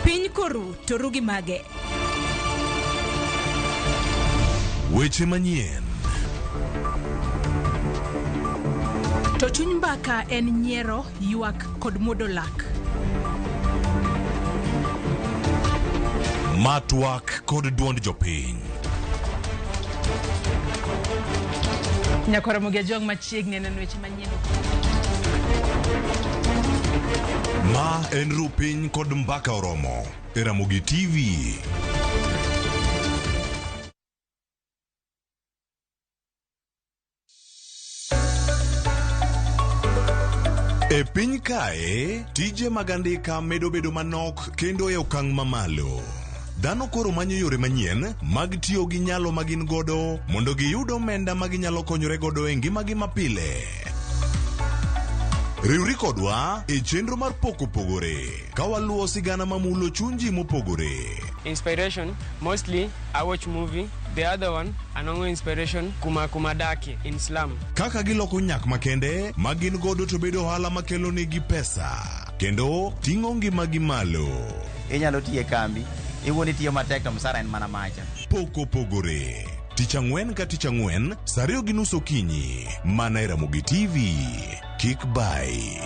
Piny koru torugi mage. Weche manyien. To chuny mbaka en nyiero, ywak kod muodo lak. Matwak kod duond jopiny. Nyakora mogia jong machiegni neno weche manyien. Ma en Rupiny kod mbaka oromo. E Ramogi TV. E piny kae, tije mag andika medo bedo manok kendo e okang' mamalo. Dhano koro manyo yore manyien mag tiyo gi nyalo magin godo mondo giyud omenda maginyalo konyore godo e ngimagi mapile. Riwri kodwa e chenro mar poko pogore ka waluwo sigana mamulo chunji mopogore. Inspiration, mostly I watch movie The other one, anongo inspiration kuma daki in slum. Kaka giloko nyak makende, magin godo to bedo ohala makelo negi pesa. Kendo ting'o ngimagi malo. Inyalo tiye kambi, iwuoni tiyo matek to msara en mana macha. Poko pogore. Tich ang'wen ka tich ang'wen, saa 2:30 okinyi. Mana e Ramogi TV. Kik bai.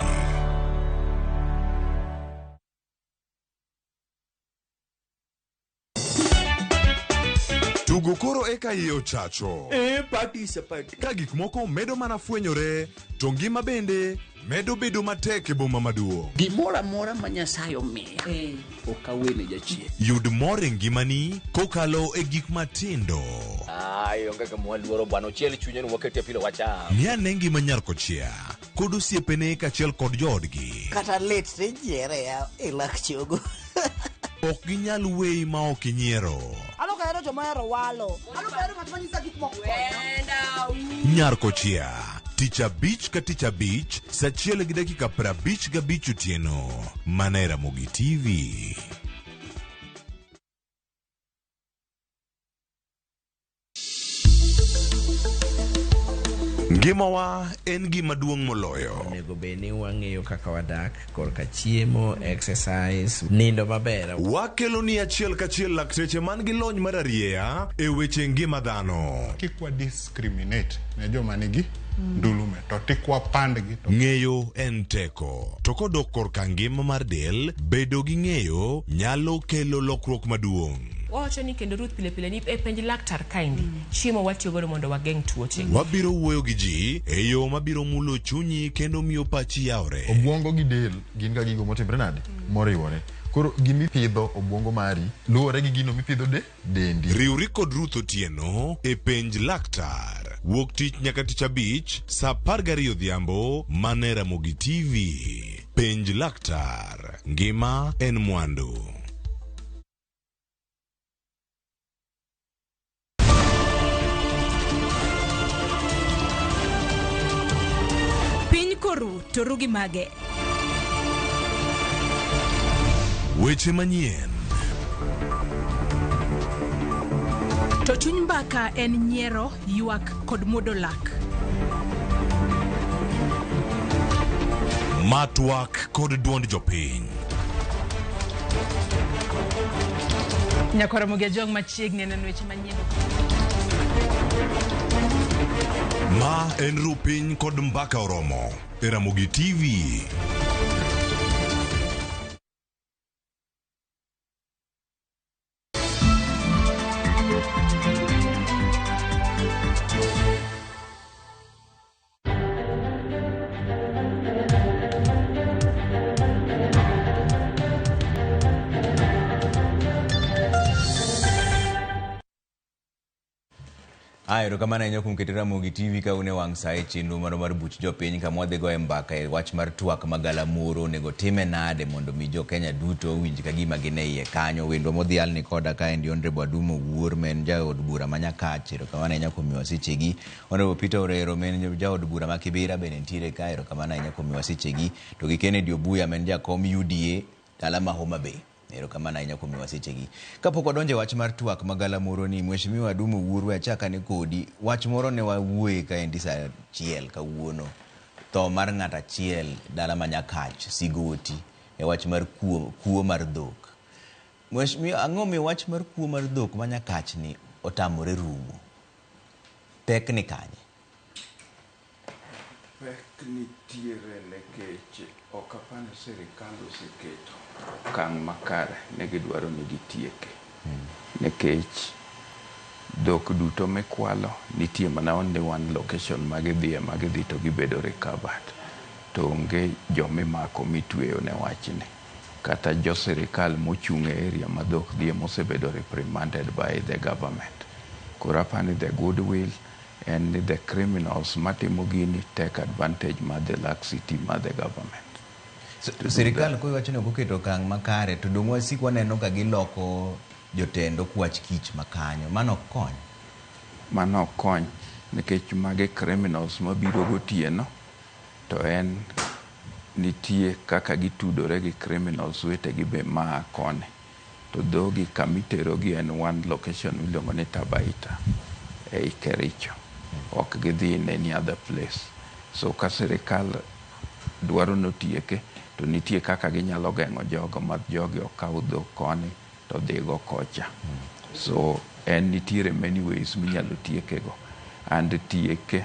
Tugo koro eka iye ochacho. Participate. Ka gik moko medo mana fwenyore, to ngima bende medo bedo matek e boma maduong'. Gimoro amora ma Nyasaye omiya. Ok awene jachien. Yud mor e ngimani kokalo e gik matindo. Onge ka mwaluoro bwana ochiel chunye no waketie pile wacham. Ni ane ngima nyar kochia, kod osiepene kachiel kod joodgi. Kata let se jiere ya e lak chogo. Ok ginyal weyi ma ok inyiero. Alokero jomahero walo. Alokero ng'at manyisa gik moko. Nyar kochia, tich abich ka tich abich, saa 1:55 otieno. Mana e Ramogi TV. Ngimawa en gima duong' moloyo. Onego bed ni wang'eyo kaka wadak, korka chiemo, exercise, nindo maber. Wakelo ni achiel kachiel lakteche man gi lony mar arieya e weche ngima dhano. Kikwa discriminate ne joma nigi ndulume to tikwa pandgi. Ng'eyo en teko. To kodok korka ngima mar del, bedo gi ng'eyo nyalo kelo lokruok maduong'. Wacho ni kendo Ruth pile ni e penj laktar kaindi chiemo watiyo godo mondo wageng' tuoche. Wabiro wuoyo gi ji e yo mabiro mulo chunyi kendo miyo pachi yawre. Obwongo gi del gin ga gigo motimre nade moriwore. Koro gimipidho obwongo mari luwore gi gino mipidho dendi. Riwri kod Ruth Otieno e penj laktar. Wuok tich nyaka tich abich saa 12 odhiambo mana e Ramogi TV. Penj laktar. Ngima en mwandu. Koru to rugi mage. Weche manyien. To chuny mbaka en nyiero, ywak kod muodo lak. Matwak kod duond jopiny. Nyakora Ramogi jong machiegni neno weche manyien. Ma en Rupiny kod mbaka oromo e Ramogi TV. Erokamano ahinya kuom keto Ramogi TV ka une wang' saa e chenro mar buch jopiny kama wadhi goye mbaka e wach mar twak magalamoro onego time nade mondo mi jo Kenya duto winj ka gima gin e iye kanyo. Wendwa modhial ni koda ka endi Honorable Adumo Wuor men jaod bura ma Nyakach. Erokamano ahinya kuom wasichegi. Honorable Peter Orero men jaod bura ma Kibera bende nitiere ka. Erokamano ahinya kuom wasichegi. To gi Kennedy Obuya men jakom UDA dala ma Homa Bay. Erokamano ahinya kuom wasichegi. Kapok wadonje wach mar twak magalamoro ni Mheshimiwa Adumo Wuor achaka ne kodi wach moro ne wawuoye ka endi saa 1 kawuono. Tho mar ng'at achiel dala ma Nyakach Sigoti e wach mar kuo mar dhok. Mheshimiwa ang'o mi wach mar kuo mar dhok ma Nyakach ni otamore rumo? Pek ni kanye? Pek nitiere nekech ok apani sirikal oseketo okang' makare ne gidwaro ni gitieke. Nekech dhok duto mikwalo nitie mana only one location magidhi to gibedo recovered. To onge jomimako mitweyo ne wachni. Kata jo sirikal mochung' e area ma dhok dhie mosebedo reprimanded by the government. Koro apani the goodwill and the criminals matimo gini take advantage ma the laxity ma the government. Sirikal ko wacho ni oketo okang' makare to dong' wasik waneno ka giloko jotendo kwach kich makanyo. Mano ok kony. Mano ok kony nikech mage criminals mabiro gotieno to en nitie kaka gitudore gi criminals wetegi be maa koni. to dhogi kamiterogi en one location miluongo ni Tabaita ei Kericho. Ok gidhi in any other place. So ka sirikal dwaro notieke, to nitie kaka ginyalo geng'o jogo ma jogi okaw dhok koni to dhigo kocha. So en nitiere many ways minyalo tiekego. And tieke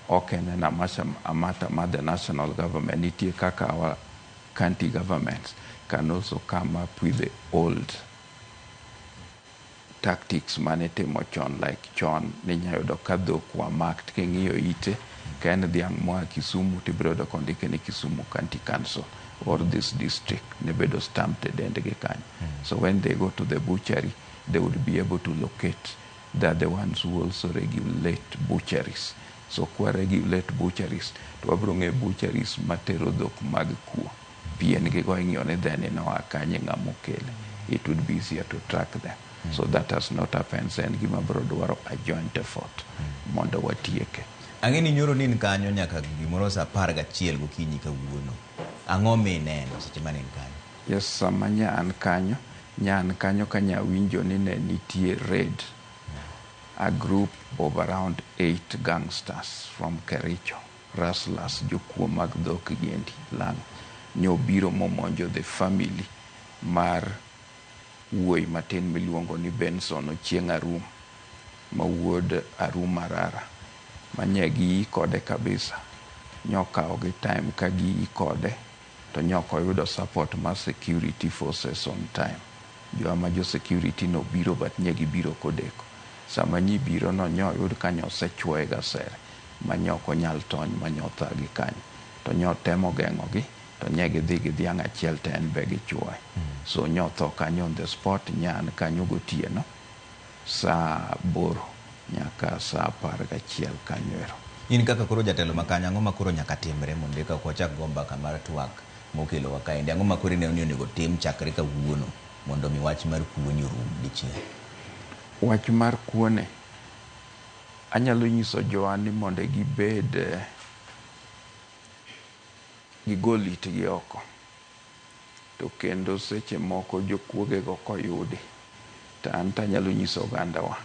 ok en amata ma the national government. Nitie kaka our county governments can also come up with the old tactics mane timo chon, like chon ninyayudo ka dhok wa marked king'iyo ite ka en dhiang' moa Kisumu tibrodo kondike ni Kisumu County Council or this district nebedo stamped e dendgi kanyo. So when they go to the butchery, they would be able to locate that the ones who also regulate butcheries. So kwa regulate butcheries, to wabronge butcheries matero dhok mag kuo. Pien gi go ing'iyo ni dheni no akanye ng'amokele. It would be easier to track them. So that has not happened. And gima bro dwaro a joint effort mondo watieke. Ang'eni nyoro nin kanyo nyaka gimoro sa 11 gokinyi kawuono. Ang'o mineno seche mane in kanyo? Yes, sama nyan kanyo kanya winjo ni ne nitie raid. A group of around 8 gangsters from Kericho, rustlers, jokuo mag dhok giendi Lang'o, nyobiro momonjo the family mar wuoyi matin miluongo ni Benson Ochieng' Arum, ma wuod Arum Marara, manye gi kode kabisa. Nyokawo gi time ka gi kode, to nyoko yudo support ma security forces on time. Jo security no biro but nye gi biro kodeko. Sama nyi biro no nyo yud kanyo sechwoye gasere, ma nyoko nyal tony ma nyotha gi kanyo. To nyo temo geng'o gi, to nye gi dhi gi dhiang' achiel te en be gi chwoye. So nyotho kanyo on the spot, nyan kanyo gotieno, saa 8 nyaka saa 11 kanyo. In kaka koro jatelo makanya, ang'o makoro nyaka timre mondo eka kwachak gomba kamar twak mokelo wakaende? Ang'o makoro ne onego tim chakre kawuono mondo mi wach mar kuoni rum dichiel? Wach mar kuone, anyalo nyiso joan ni mondo gibed gigol itgi oko. To kendo seche moko jokuogego koyudi, to an tanyalo nyiso ogandawa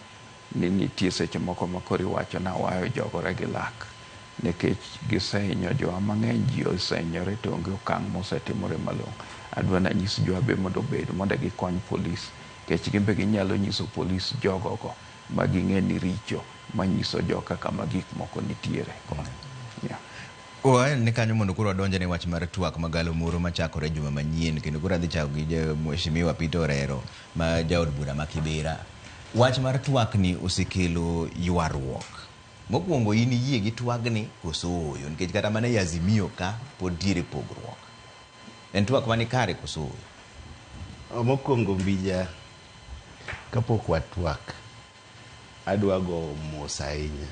ni nitie seche moko makoro iwacho na wayo jogore gi lak, nikech gisehinyo jowa mang'eny, ji osehinyore to onge okang' mosetimore malong'o. Adwa nanyis jowa be mondo gikony polis, kech gimbe ginyalo nyiso polis jogogo ma ging'e ni richo manyiso joka kama gik moko nitiere. Ni kanyo mondo kuro adonje ne wach mar twak magalo moro machakore juma manyien, kendo kuro adhi chako gi Mheshimiwa Peter Orero ma jaod bura ma Kibera. Wach mar twak ni osekelo ywaruok. Mokwongo in yie gi twagni koso oyo, nikech kata mana e Azimio ka pod tiere pogruok. En twak mani kare koso oyo? Mokwongo Mbija, kapok watwak, adwa go mos ahinya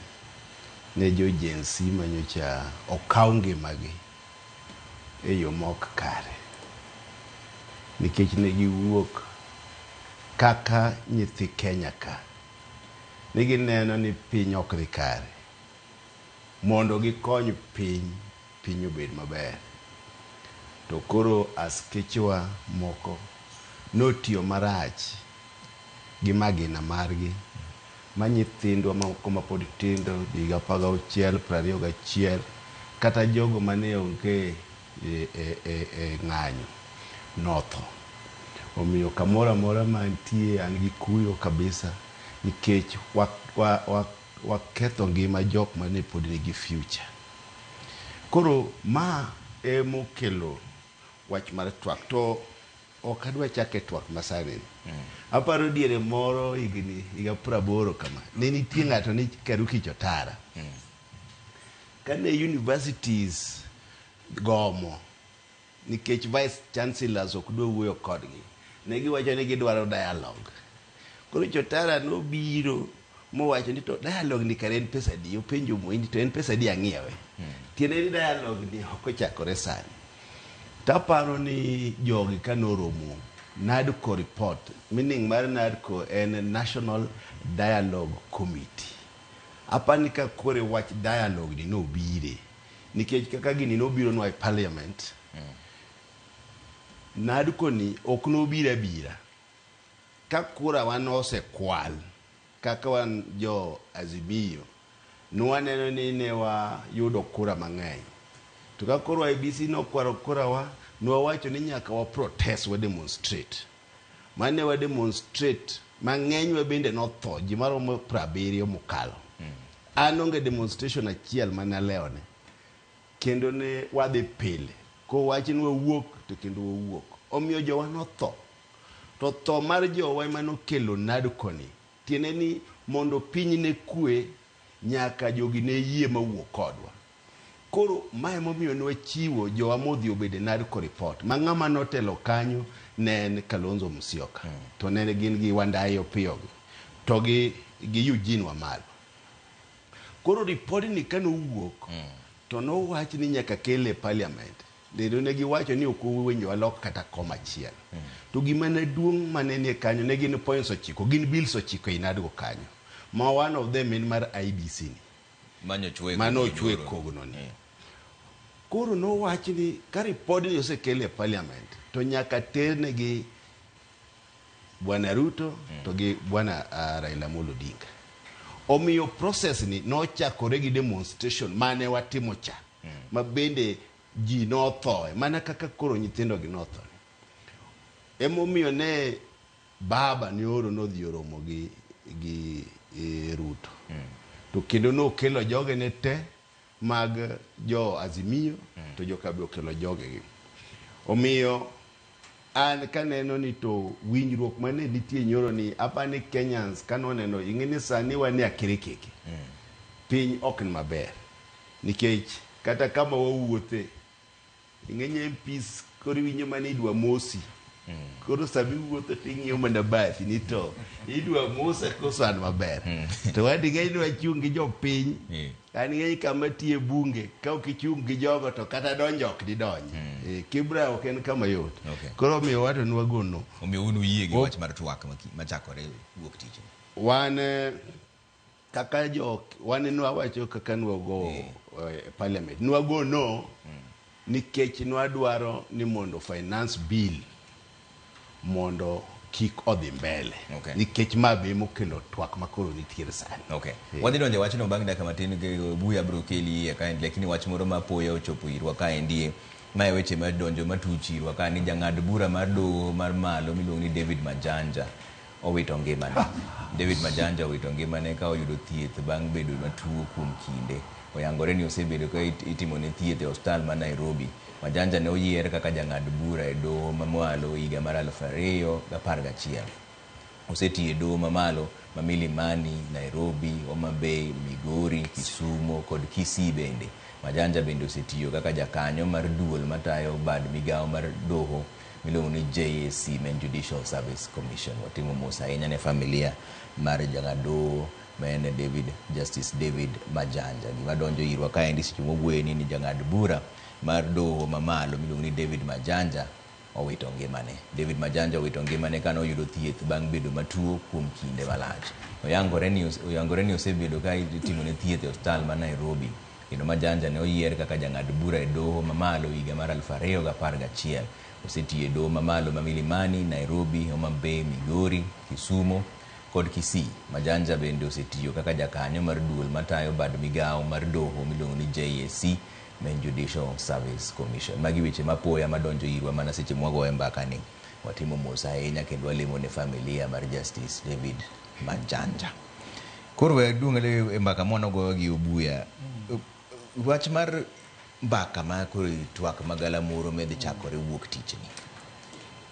ne jojensi manyocha okaw ngimagi e yo mok kare, nikech ne giwuok kaka nyithi Kenya ka, ne gineno ni piny ok ri kare, mondo gikony piny obed maber. To koro askechwa moko notiyo marach gi magina margi, ma nyithindwa moko ma pod tindo, higa 16, 21, kata jogo mane onge ng'anyo notho. Omiyo kamoro amora mantie an gi kuyo kabisa, nikech waketho ngima jok mane pod nigi future. Koro ma emokelo wach mar twak. To ok adwa chake twak masani. Aparo diere moro higa 80 kama, ne nitie ng'ato ni Karuki Chotara. Kane universities gomo, nikech vice chancellors ok dwa wuoyo kodgi, ne giwacho ni gidwaro dialogue. Koro Chotara nobiro mowacho ni to dialogue ni kare en pesa di, openjo Moindi to en pesa di ang'iewe. Tiende ni dialogue ni ok ochakore sani. Taparo ni jogi kanoromo NADCO report, meaning mar NADCO en National Dialogue Committee. Apani ka kore wach dialogue ni nobire, nikech kaka gini nobiro nwa e parliament, NADCO ni ok nobira bira. ka kura wan osekwal kaka wan jo Azimio nwaneno ni ne wayudo kura mang'eny to ka koro IEBC nokwaro kura wa nwawacho ni nyaka wa protest wa demonstrate mane wa demonstrate mang'eny wa bende notho ji maromo 70 mokalo an onge demonstration achiel mane leone kendo ne wadhi pile ko wachi ni wawuok to kendo wawuok omiyo jowa notho to tho mar jowa ema nokelo NADCO-ni tiene ni mondo piny ne kwe nyaka jogi ne yie mawuok kodwa koro mae momiyo ne wachiwo jowa modhi obede NADCO report ma ng'ama notelo kanyo ne en Kalonzo Musyoka to ne gin gi Wandayi Opiyo to gi Eugene Wamalwa koro report ni kanowuok to nowach ni nyaka kele parliament dendo ne giwacho ni ok owinjo walok kata koma achiel to gima ne duong' mane nie kanyo ne gin points 9 gin bills 9 e NADCO kanyo ma one of them in mar IEBC ni mano chwe kogno ni koro nowach ni ka report ni osekele parliament to nyaka terne gi Bwana Ruto to gi Bwana Raila Amolo Odinga omiyo process ni nochakore gi demonstration mane watimo cha ma bende ji nothoe mana kaka koro nyithindo gi notho emomiyo ne baba ni oro nodhi oromo gi Ruto to kendo nokelo joge ne te mag jo Azimio to jokabe okelo joge gi omiyo an kaneno ni to winjruok mane nitie nyoro ni apani Kenyans kanoneno ing'eni sani wane akirikeke piny ok ni maber nikech kata kama wawuothe ing'enye MPs koro winjo mane idwa mosi koro sami wuotho ting'iyo mana bathi ni to idwa mosa koso an maber to wadi ng'eni wachung' gi jopiny an ng'eny kama tie bunge ka ok ichung' gi jogo to kata donjo ok didonji Kibra ok en kama yot koro omiyo wato nwagono omiyo unu yie gi wach mar twak machakore wuok tich wan kaka wan nwawacho kaka nwago parliament nwagono nikech nwadwaro ni mondo finance bill mondo kik odhi mbele nikech ma be mokelo twak makoro nitiere sani wadhi donjo wachno bang' dakika matin buya bro keli e kaendi lakini wach moro mapoya ochopo irwa kaendi mae weche madonjo matuchirwa ka ni jang'ad bura mar doho mar malo miluongo ni David Majanja owito ngimane David Majanja owito ngimane ka oyudo thieth bang' bedo matuo kuom kinde oyangore ni osebedo ka itimo ne thieth e hospital ma Nairobi Majanja ne oyier kaka jang'ad bura e doho mamalo higa mar 2011 osetiyo e doho mamalo ma Milimani, Nairobi, Homa Bay, Migori, Kisumu kod Kisii bende Majanja bende osetiyo kaka jakanyo mar duol matayo bad migawo mar doho miluongo ni JSC Men Judicial Service Commission watimo mos ahinya ne familia mar jang'ad doho maen Justice David Majanja gima donjo irwa kaendi seche mogwe ni jang'ad bura mar doho mamalo miluongo ni David Majanja owito ngimane David Majanja owito ngimane ka noyudo thieth bang' bedo matuo kuom kinde malach oyangore ni osebedo ka itimo ne thieth e hospital ma Nairobi kendo Majanja ne oyier kaka jang'ad bura e doho mamalo higa mar 2011 osetiyo e doho mamalo ma Milimani, Nairobi, Homa Bay, Migori, Kisumu kod Kisii Majanja bende osetiyo kaka jakanyo mar duol matayo bad migawo mar doho miluongo ni JSC Men Judicial Service Commission magi weche mapoya madonjo irwa mana seche mwago e mbaka ni watimo mos ahinya kendo walemo ne familia mar Justice David Majanja koro we duong'le e mbaka monogo gi obuya wach mar mbaka ma koro twak magalamoro medhi chakore wuok tich ni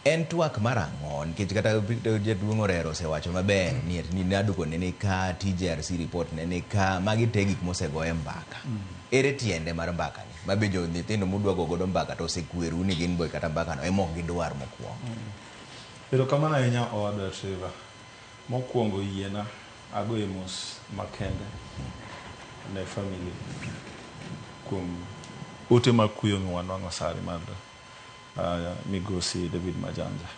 en twak marang'o nikech kata jaduong' Orero osewacho maber ni NADCO nene ka TJRC report nene ka magi te gik mosego e mbaka ere tiende mar mbaka ni mabe jo nyithindo mudwa godo mbaka to osekweru ni gin boy kata mbaka no emok gidwar mokwongo erokamano ahinya owadwa Trevor mokwongo yiena agoye mos makende ne family kuom ote mag kuyo miwanwang'o sari mar migosi David Majanja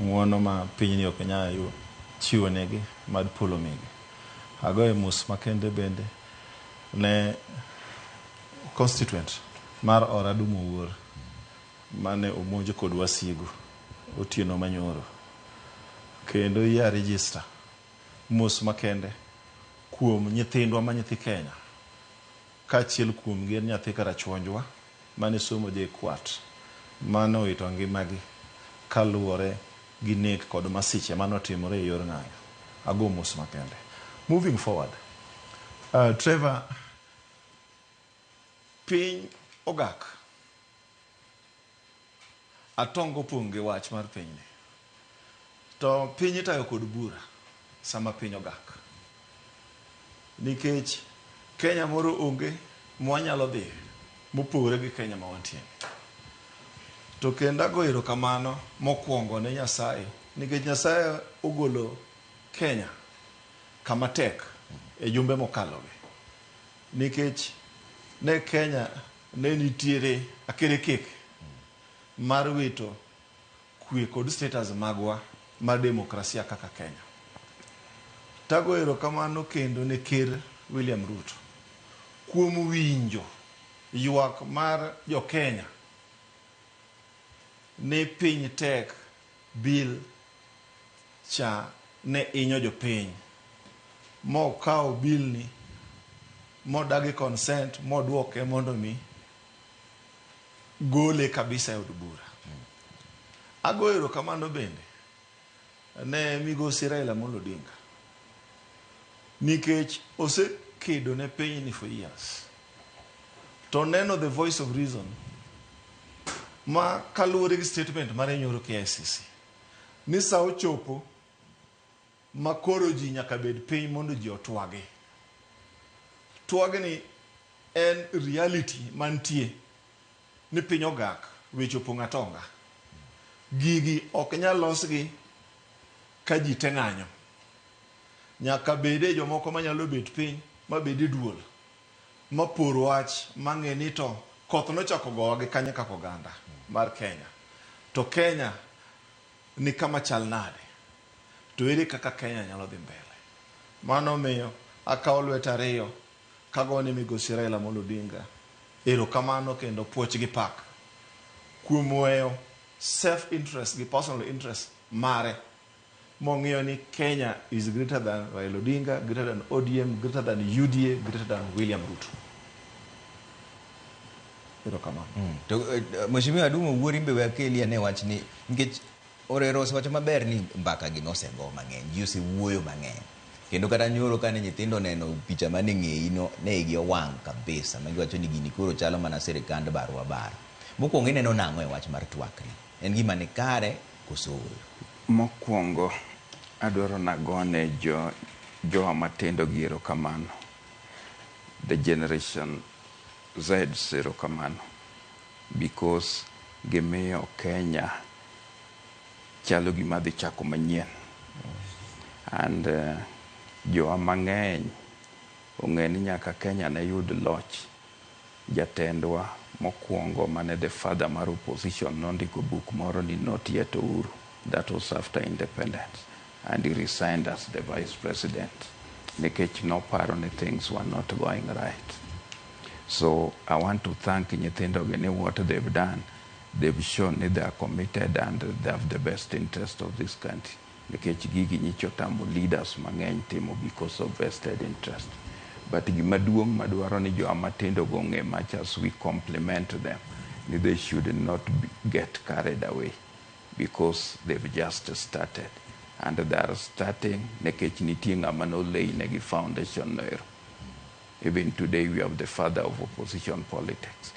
ng'uono ma pinyni ok nyalo chiwo negi mad polo migi agoye mos makende bende ne constituent mar Oradumo Wuor mane omonj kod wasigu otieno manyoro kendo ya register mos makende kuom nyithindwa ma nyithi Kenya, kaachiel kuom gi nyathi karachuonjwa mane somo JKUAT mane owito ngimagi kaluwore gi nek kod masiche mane otimore e yor ng'anyo. Ago mos makende. Moving forward, Trevor, piny ogak atongo pong' gi wach mar pinyni, to piny itayo kod bura sama piny ogak, nikech Kenya moro onge mwanyalo dhi mopogore gi Kenya ma wantie. To kendo ago erokamano mokwongo ne Nyasaye, nikech Nyasaye ogolo Kenya kama tek e jumbe mokalogi, nikech ne Kenya ne nitiere akerekek mar wito kwe kod status magwa mar demokrasia kaka Kenya. Tago erokamano kendo ne Ker William Ruto kuom winjo ywak mar jo Kenya ne piny tek, bill cha ne inyo jo piny, mokawo bill ni modagi consent moduoke mondo mi gole kabisa e od bura. Ago erokamano bende ne migosi Raila Amolo Odinga, nikech osekedo ne piny ni for years, to neno the voice of reason ma kaluwore gi statement mare nyoro KICC ni sa ochopo ma koro ji nyaka bed piny mondo ji otwagi. Twagni en reality mantie ni piny ogak, weche opong' atonga. Gigi ok nyal losgi ka ji te ng'anyo. Nyaka bede jomoko manyalo bet piny, ma bede duol, ma por wach, ma ng'e ni to koth nochako gowa gi kanye kaka oganda mar Kenya. To Kenya ni kama chal nade? To ere kaka Kenya nyalo dhi mbele? Mano miyo akawo lwet ariyo kagone migosi Raila Amolo Odinga erokamano kendo puoch gi pak kuom weyo self interest gi personal interest mare, mong'iyo ni Kenya is greater than Raila Odinga, greater than ODM, greater than UDA, greater than William Ruto. Erokamano. To Mheshimiwa Adumo wuori mbe wakeli ane wach ni nikech orero wacho maber ni mbaka gi nosego mang'eny, ji osewuoyo mang'eny. Kendo kata nyoro kane nyithindo neno picha mane ng'eyi no ne gi owang' kabisa, ma giwacho ni gini koro chalo mana sirikand barua bar. Mokwongo ineno nang'o e wach mar twak ni? En gima ni kare koso oyo? Mokwongo adwaro nagone jowa matindo gi erokamano, the generation Z erokamano, because gimiyo Kenya chalo gima dhi chako manyien. And jowa mang'eny ong'e ni nyaka Kenya ne yud loch, jatendwa mokwongo mane the father mar opposition nondiko book moro ni Not Yet Uhuru. That was after independence, and he resigned as the vice president nikech noparo ni things were not going right. So I want to thank nyithindo gi ni what they've done. They've shown that they are committed and they have the best interest of this country. Nikech gigi nyicho tamo leaders mang'eny timo because of vested interest. But gimaduong' madwaro ni jowa matindo go ng'e much as we compliment them, ni they should not get carried away because they've just started. And they are starting nikech nitie ng'ama nolei negi foundation noero. Even today we have the father of opposition politics.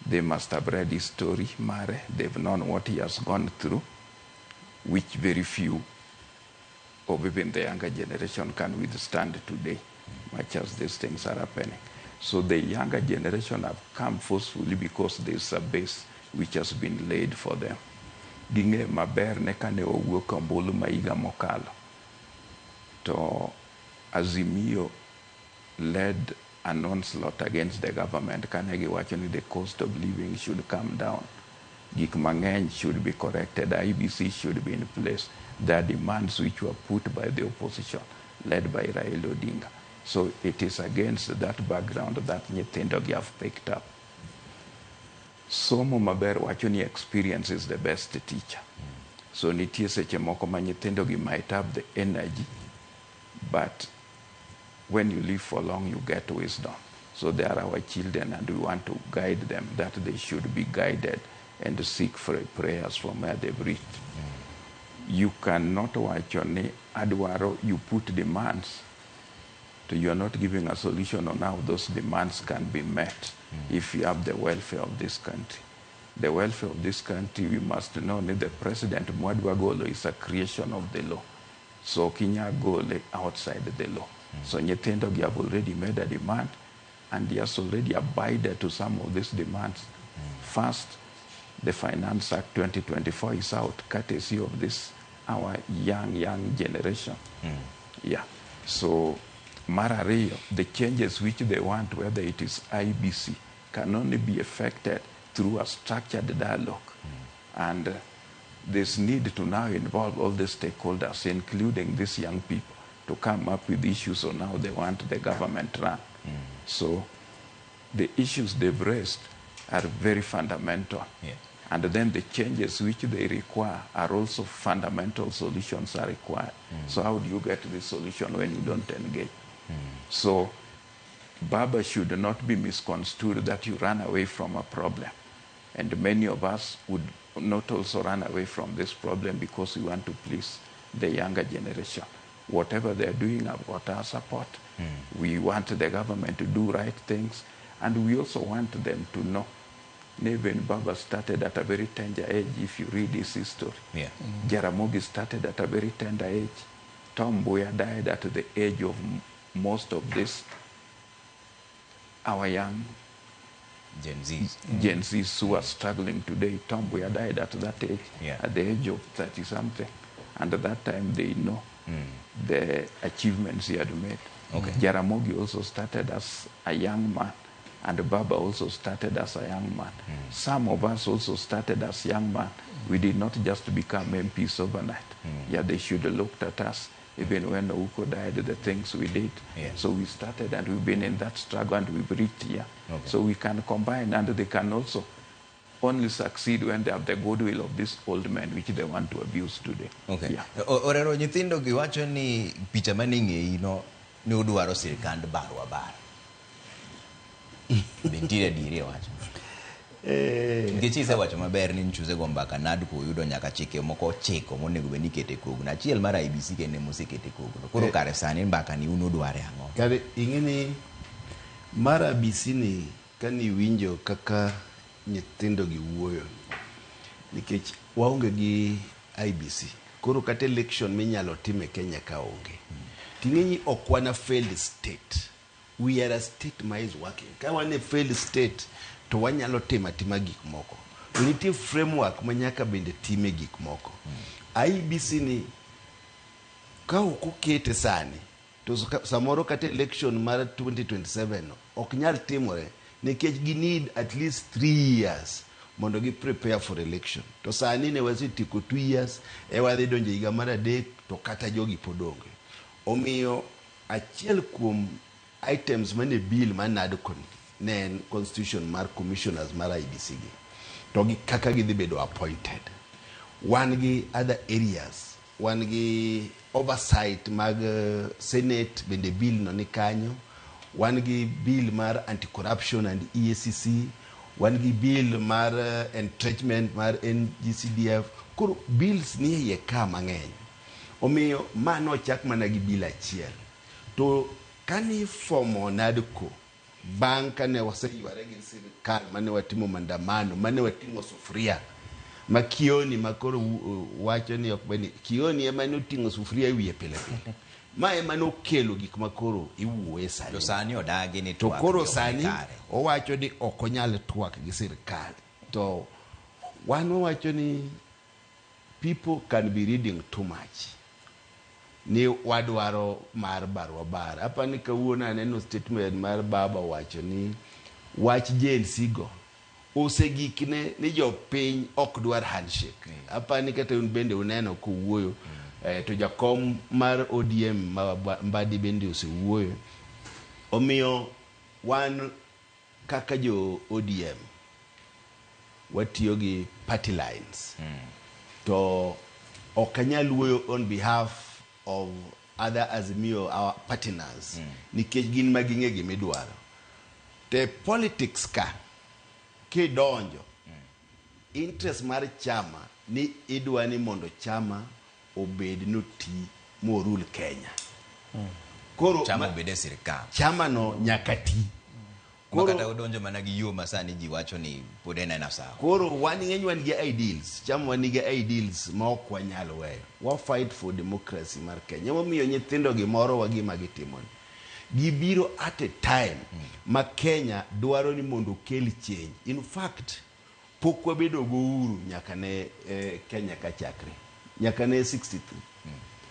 They must have read his story, Mare. They've known what he has gone through, which very few of even the younger generation can withstand today, much as these things are happening. So the younger generation have come forcefully because there's a base which has been laid for them. Ginge maber ne kane owuok ombulu maiga mokalo. To Azimio led an onslaught against the government. Kanegi wachoni the cost of living should come down. Gik mang'eny should be corrected. IBC should be in place. There are demands which were put by the opposition, led by Raila Odinga. So it is against that background that nyithindo gi have picked up. Somo maber wachoni experience is the best teacher. So nitie seche moko ma nyithindogi might have the energy, but when you live for long, you get wisdom. So they are our children, and we want to guide them, that they should be guided and seek for prayers from where they've reached. You cannot watch on Adwaro, you put demands, so you are not giving a solution on how those demands can be met if you have the welfare of this country. The welfare of this country, we must know that the President Mwadwa Golo is a creation of the law. So Kinya Gole outside the law. So Nyethendogi have already made a demand, and he has already abided to some of these demands. First, the Finance Act 2024 is out, courtesy of this, our young generation. Yeah. So Marario, the changes which they want, whether it is IBC, can only be effected through a structured dialogue. And there's need to now involve all the stakeholders, including these young people, to come up with issues on how they want the government run. So the issues they've raised are very fundamental. And then the changes which they require are also fundamental solutions are required. So how do you get the solution when you don't engage? So Baba should not be misconstrued that you run away from a problem. And many of us would not also run away from this problem because we want to please the younger generation. Whatever they're doing, I've got our support. We want the government to do right things, and we also want them to know. Even Baba started at a very tender age, if you read his history. Jaramogi started at a very tender age. Tom Mboya died at the age of most of this, our young Gen Zs who are struggling today. Tom Mboya died at that age, at the age of 30-something. And at that time, they know the achievements he had made. Jaramogi also started as a young man, and Baba also started as a young man. Some of us also started as young men. We did not just become MPs overnight. They should have looked at us. Even when Ouko died, the things we did. So we started, and we've been in that struggle, and we've reached here. So we can combine, and they can also only succeed when they have the goodwill of these old men, which they want to abuse today. Orero nyithindo giwacho ni picha maning'eyi no ni udwaro sirikand barwa bar. Bentire adieri wacho. Nikech isewacho maber ni nchuze go mbaka NADCO yudo nyaka chike moko chiko monego bed ni kete kogno. Achiel mar IBC kende mosekete kogno. Koro kare sani mbaka ni uno dware ang'o? Kare ing'eni mar IBC ni kani winjo kaka nyithindo gi wuoyo, nikech waonge gi IBC. Koro kata election minyalo time Kenya ka onge. Ting'eni ok wana failed state. We are a state ma is working. Ka wan a failed state, to wanyalo tima gik moko. Nitie framework ma nyaka bende time gik moko. IBC ni ka ok okete sani, to samoro kata election mar 2027 ok nyal timore, nikech gi need at least 3 years mondo gi prepare for election. To sani ne wasetieko 2 years, wadhi donjo higa mar 3, to kata jogi podonge. Omiyo achiel kuom items mane bill man NADCO ne en constitution mar commissioners mar IBC gi, to gi kaka gi dhi bedo appointed. Wan gi other areas, wan gi oversight mag Senate, bende bill no ni kanyo. Wan gi bill mar anti-corruption and EACC, wan gi bill mar entrenchment mar NGCDF. Koro bills ni iye ka mang'eny. Omiyo mano chak mana gi bill achiel. To kani fomo NADCO bang' kane waseyware gi sirikal, mane watimo mandamano, mane watimo sufuria ma Kioni makoro wacho ni ok beni Kioni ema ne oting'o sufuria e wiye pile pile. Ma ema ne okelo gik makoro iwuoye sani. To sani odagi ni to koro sani owacho ni ok onyal twak gi sirikal. To wan wacho ni people can be reading too much. Ni wadwaro mar barwa bar. Hapa ni kawuono aneno statement mar Baba wacho ni wach JNC go osegikne ni jopiny ok dwar handshake. Hapa ni kata un bende uneno kuwuoyo to jakom mar ODM Mbadi bende osewuoyo. Omiyo wan kaka jo ODM watiyo gi party lines. To okanyal wuoyo on behalf of other Azimio, our partners, nikech gin maging'e gimidwaro. Te politics ka, kidonjo, interest mar chama ni idwa ni mondo chama obed noti morul Kenya. Koro chama obede sirikal. Chama no nyaka ti. Makata udonjo mana gi yo masani ji wacho ni pod en ena sawa. Koro wan ng'eny wan gi ideals, chama wan gi ideals ma ok wanyalo weyo. Wa fight for democracy mar Kenya. Momiyo nyithindo gimoro wa gima gitimoni. Gibiro at a time ma Kenya dwaro ni mondo kel change. In fact, pok wabedo go uhuru nyaka ne Kenya ka chakre. Nyaka ne 63.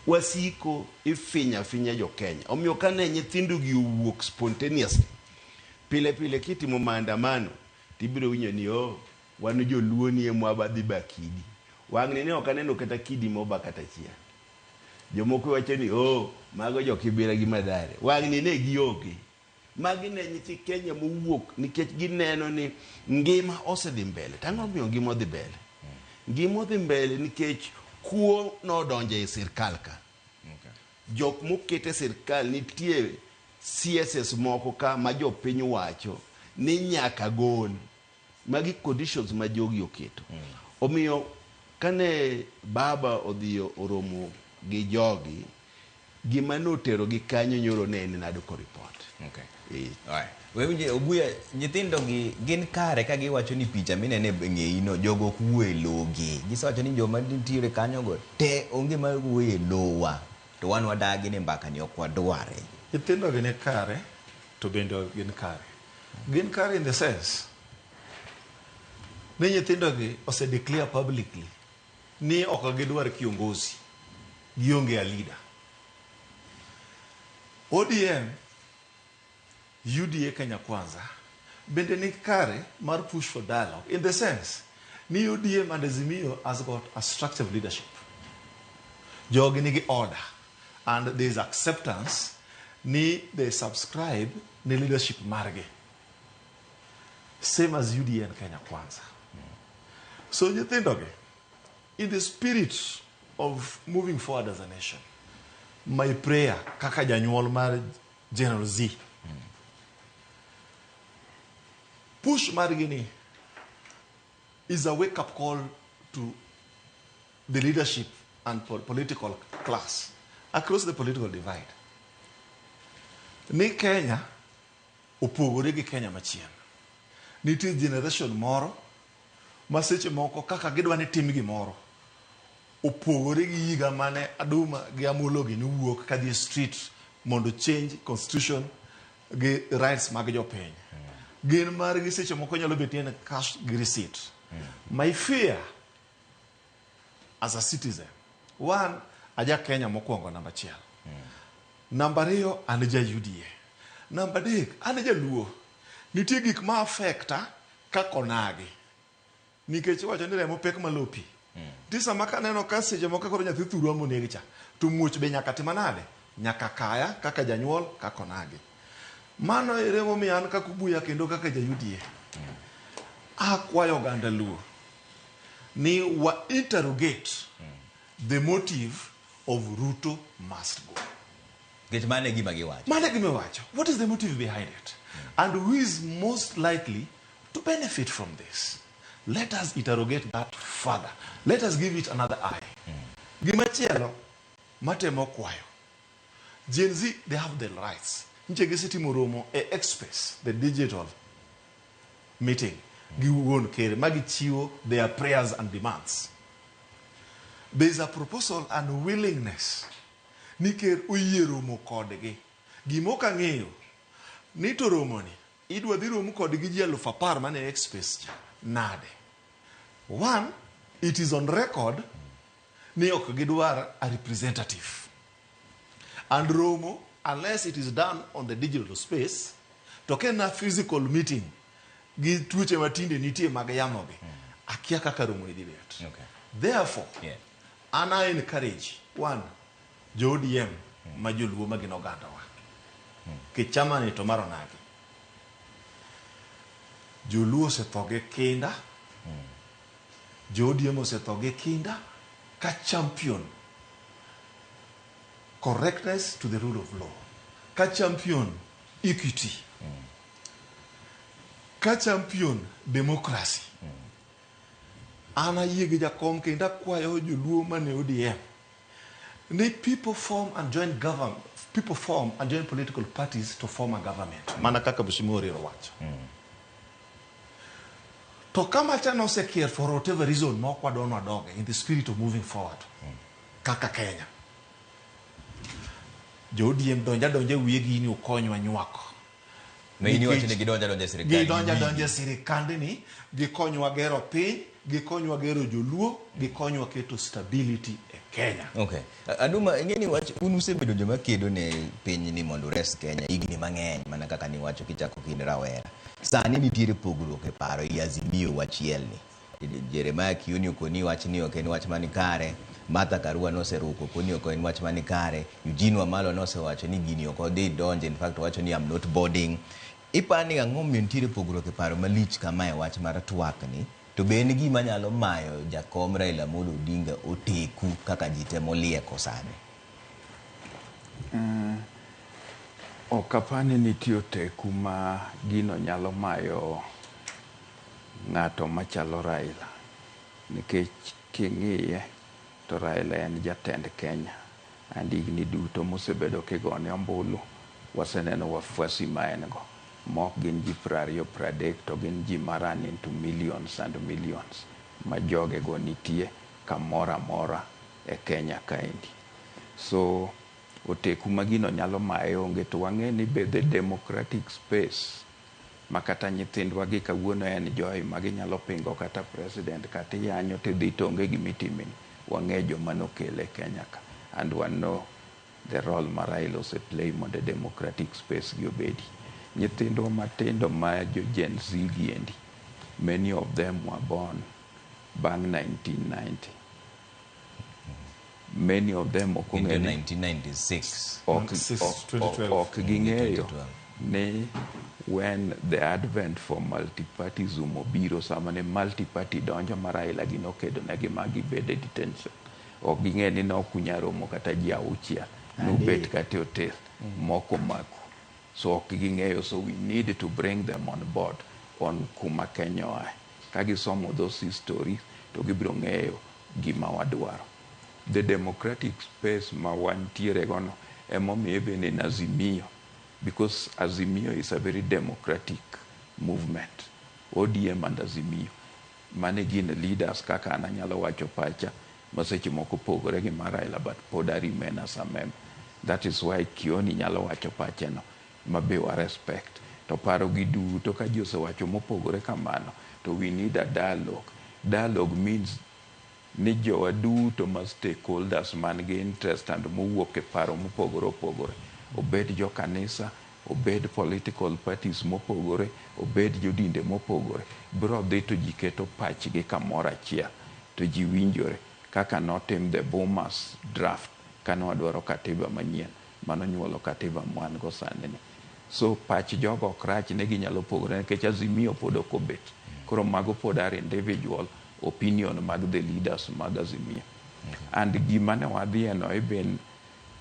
Wasiko ifinya jo Kenya. Omiyo kane nyithindo gi owuok spontaneously. Pile kitimo maandamano tibiro winyo ni wan joluo ni mwabadhi bakidi. Wang'ni ne ok aneno kata kidi moba kata chia. Jomoko wacho ni mago jo Kibera gi Madare. Wang'ni ne gionge. Magi ne nyithi Kenya mowuok nikech gineno ni ngima osedhi mbele. Tang'o miyo ngima odhi mbele. Ngima odhi mbele nikech kuo nodonje e sirkal ka. Jok mokete sirkal nitie CSS moko ka ma jo piny wacho ni nyaka gol magi conditions ma jogi oketo. Omiyo kane baba odhiyo oromo gi jogi gima notero gi kanyo nyoro ne en nadoko report. Wewe Obuya, nyithindo gi gin kare ka giwacho ni picha minene ng'eyi no jogo kuwe logi. Gisawacho ni joma nitiere kanyo go te onge ma wuoye lowa. To wan wadagi ne mbaka ni ok wadware. Nyithindo gin kare to bende gin kare. Gin kare in the sense ni nyithindo gi ose declare publicly ni ok gidwar kiongozi. Gionge a leader. ODM UDA Kenya Kwanza bende ni kare mar push for dialogue in the sense ni ODM and Azimio has got a structured leadership. Jogi nigi order and there is acceptance ni they subscribe ni leadership marge. Same as UDA and Kenya Kwanza. So nyithindo gi in the spirit of moving forward as a nation, my prayer kaka janyuol mar General Z push margini is a wake-up call to the leadership and political class across the political divide. Ni Kenya opogore gi Kenya machien. Nitie generation moro ma seche moko kaka gidwa ni tim gimoro opogore gi higa mane Aduma gi Amolo gi wuok ka di street mondo change constitution gi rights mag jopiny. Gin margi seche moko nyalo betie ne cash gi receipt. My fear as a citizen, one, aja Kenya mokwongo namba achiel. Namba ariyo, an ja UDA. Namba adek, an ja luo. Nitie gik ma affecta kaka onagi. Nikech wacho ni remo pek malopi. Tisa maka neno ka seche moko koro nyathi thuru amonegi cha. To muoch be nyaka timanade. Nyaka kaya kaka janyuol kaka onagi. Mano ere momiyo an kaka Obuya kendo kaka ja UDA. Akwayo oganda luo ni wa interrogate the motive of Ruto must go. Mane gima giwacho. Mane gima wacho. What is the motive behind it? And who is most likely to benefit from this? Let us interrogate that further. Let us give it another eye. Gima chielo matemo kwayo. Gen Z, they have their rights. Nchegesi timoromo e Express, the digital meeting. Giwuon kere magichiwo their prayers and demands. There is a proposal and willingness ni ker oyie romo kodgi. Gimoka ng'eyo ni to romoni idwa dhi romo kodgi ji 10,000 mane Express cha nade. One, it is on record ni ok gidwar a representative. And romo, unless it is done on the digital space, to kena physical meeting gi tuoche matinde nitie mag yamogi. Akia kaka romo ni dibet. Therefore, I encourage one, ODM majoluo magin oganda wa. Kichama ni tomaro nagi. Joluo se thoge kinda. ODM se thoge kinda. ka champion correctness to the rule of law, ka champion equity, ka champion democracy. Ana yigi jakom kenda kwayo joluo mane ODM. Ni people form and join government. People form and join political parties to form a government. Mana kaka Bushimori wacho. To kama chano secure for whatever reason mo kwa dono adoge in the spirit of moving forward. Kaka Kenya. Jo ODM donja wigi ni ukonywa nywako. Na ini wacho ni gidonja serikali. Gidonja serikali ni gikonywa gero piny, gikonywa gero joluo, gikonywa keto stability e Kenya. Okay. Aduma ingeni wacho unusebedo joma kedo ne piny ni mondo res Kenya igni mang'eny mana kaka ni wacho kichako kin rawera. Sani nitiere pogruok e paro i Azimio wachiel ni. Jeremiah Kioni okoni wach ni ok en wach mani kare. Martha Karua noseruko koni ok en wach mani kare. Eugene Wamalwa nosewacho ni gini ok odhi donje, in fact wacho ni I'm not boarding. Ipani ang'o miyo nitiere pogruok e paro malich kama e wach mar twak ni. To be en gima nyalo mayo jakom Raila Amolo Odinga oteku kaka ji temo lieko sani. Okapani nitie oteku ma gino nyalo mayo ng'ato machalo Raila. Nikech king'iye to Raila en jatend Kenya. Andigni duto mosebedo kigone ombulu waseneno wafuasi ma en go. Mok gin ji 20-30 to gin ji maran into millions and millions ma joge go nitie kamora mora e Kenya kaendi. So oteku magino nyalo mayo onge to wang'e ni be the democratic space makata nyithindwa gi kawuono en joy magi nyalo pingo kata president kata yanyo te dhi tonge gi mitimini wang'e joma nokele Kenya ka, and one know the role ma Raila oseplay mondo democratic space gi obedi. Nyithindwa matindo ma jo Gen Z giendi, many of them were born bang 1990. Many of them in 1996 ok ging'eyo ni when the advent for multipartyism obiro, sama ne multiparty donjo ma Raila gi nokedo negi magi bede detention. Ok ging'e ni nokunya romo kata ji 6 nobet kata hotel moko maku. So ok ging'eyo, so we need to bring them on board on kuma Kenya oae. Kagi somo those stories to gibiro ng'eyo gima wadwaro. The democratic space ma wantiere gono emomiyo bende en Azimio, because Azimio is a very democratic movement. ODM and Azimio mane gin leaders kaka an anyalo wacho pacha maseche moko pogore gi mar Raila, but pod I remain as a member. That is why Kioni nyalo wacho pache no mabe wa respect. To paro gi duto ka ji osewacho mopogore kamano, to we need a dialogue. Dialogue means ni jowa duto ma stakeholders man gi interest and mowuok e paro mopogore opogore, obed jo kanisa, obed political parties mopogore, obed jodinde mopogore, biro dhi to ji keto pachgi kamoro achiel to ji winjore kaka notim the Bomas draft kane wadwaro katiba manyien manonyuolo katiba mwan go sani ni. So pach jogo ok rach, ne ginyalo pogore nikech Azimio pod ok obet. Koro mago pod are individual opinion mag the leaders mag Azimio. And gima ne wadhi eno eben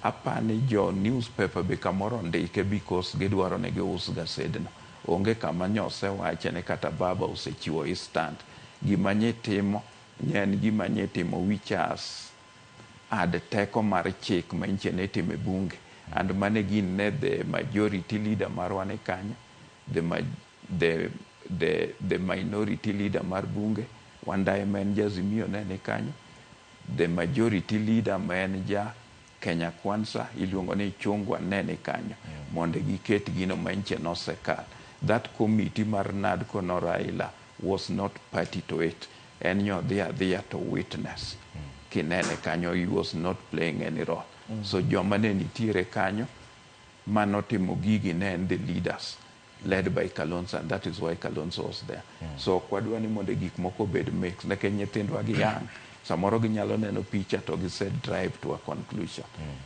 apani jo newspaper be kamoro ndike because gidwaro ne gius gasedno. Onge kama nyose wache ne kata baba osechiwo stand. Gima nye timo, nyen gima nye timo which has ad teko mar chik manche ne time bunge. And mane gin ne the majority leader marwane kanya, the minority leader mar bunge, Wandayi men ja Azimio ne kanyo, the majority leader men ja Kenya Kwanza iluongo ni Chungwa ne kanyo, mondo giket gino manche no sekal. That committee mar NADCO no Raila was not party to it. And you're there to witness. Kinene kanyo, he was not playing any role. So jomane nitiere kanyo manotimo gigi ne the leaders led by Kalonzo, and that is why Kalonzo was there. So kwadwa ni mondo gik moko bed mix neke nyithindwa gi yang samoro ginyalo neno picha to gisaid drive to a conclusion.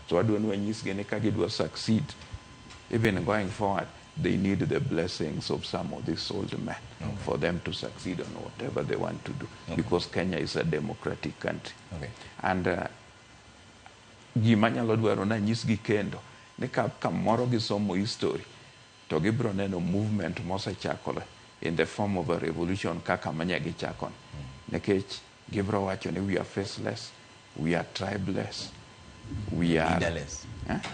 So wadwa ni wanyisgi ni ka gidwa succeed even going forward, they need the blessings of some of these old men for them to succeed on whatever they want to do. Because Kenya is a democratic country. And gima nyalo dwaro na nyisgi kendo ni kamoro gisomo history to gibro neno movement mosechakore in the form of a revolution kaka manya gichakon. Nekech gibro wacho ni we are faceless, we are tribeless, we are leaderless.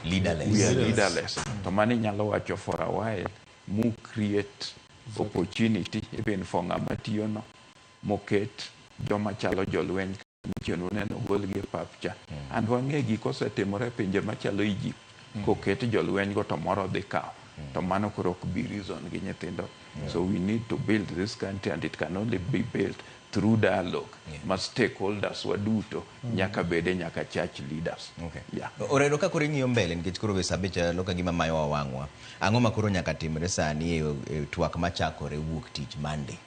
Leaderless. We are leaderless. To mani nyalo wacho for a while, mu create opportunity even for ng'ama tiyono, moket joma chalo jolweny micheno neno golgi papcha. And wang'e gik osetimore pinje machalo Egypt, koket jolweny go to moro dhi kawo. To mano koro ok bi reason gi nyithindo. So we need to build this country, and it can only be built through dialogue. Mas stakeholders waduto nyaka bede nyaka church leaders. Oredo ka koro ing'iyo mbele nikech koro besabecha loka gima mayo wawang'wa. Ang'o ma koro nyaka timre sani e twak machakore wuok tich Monday?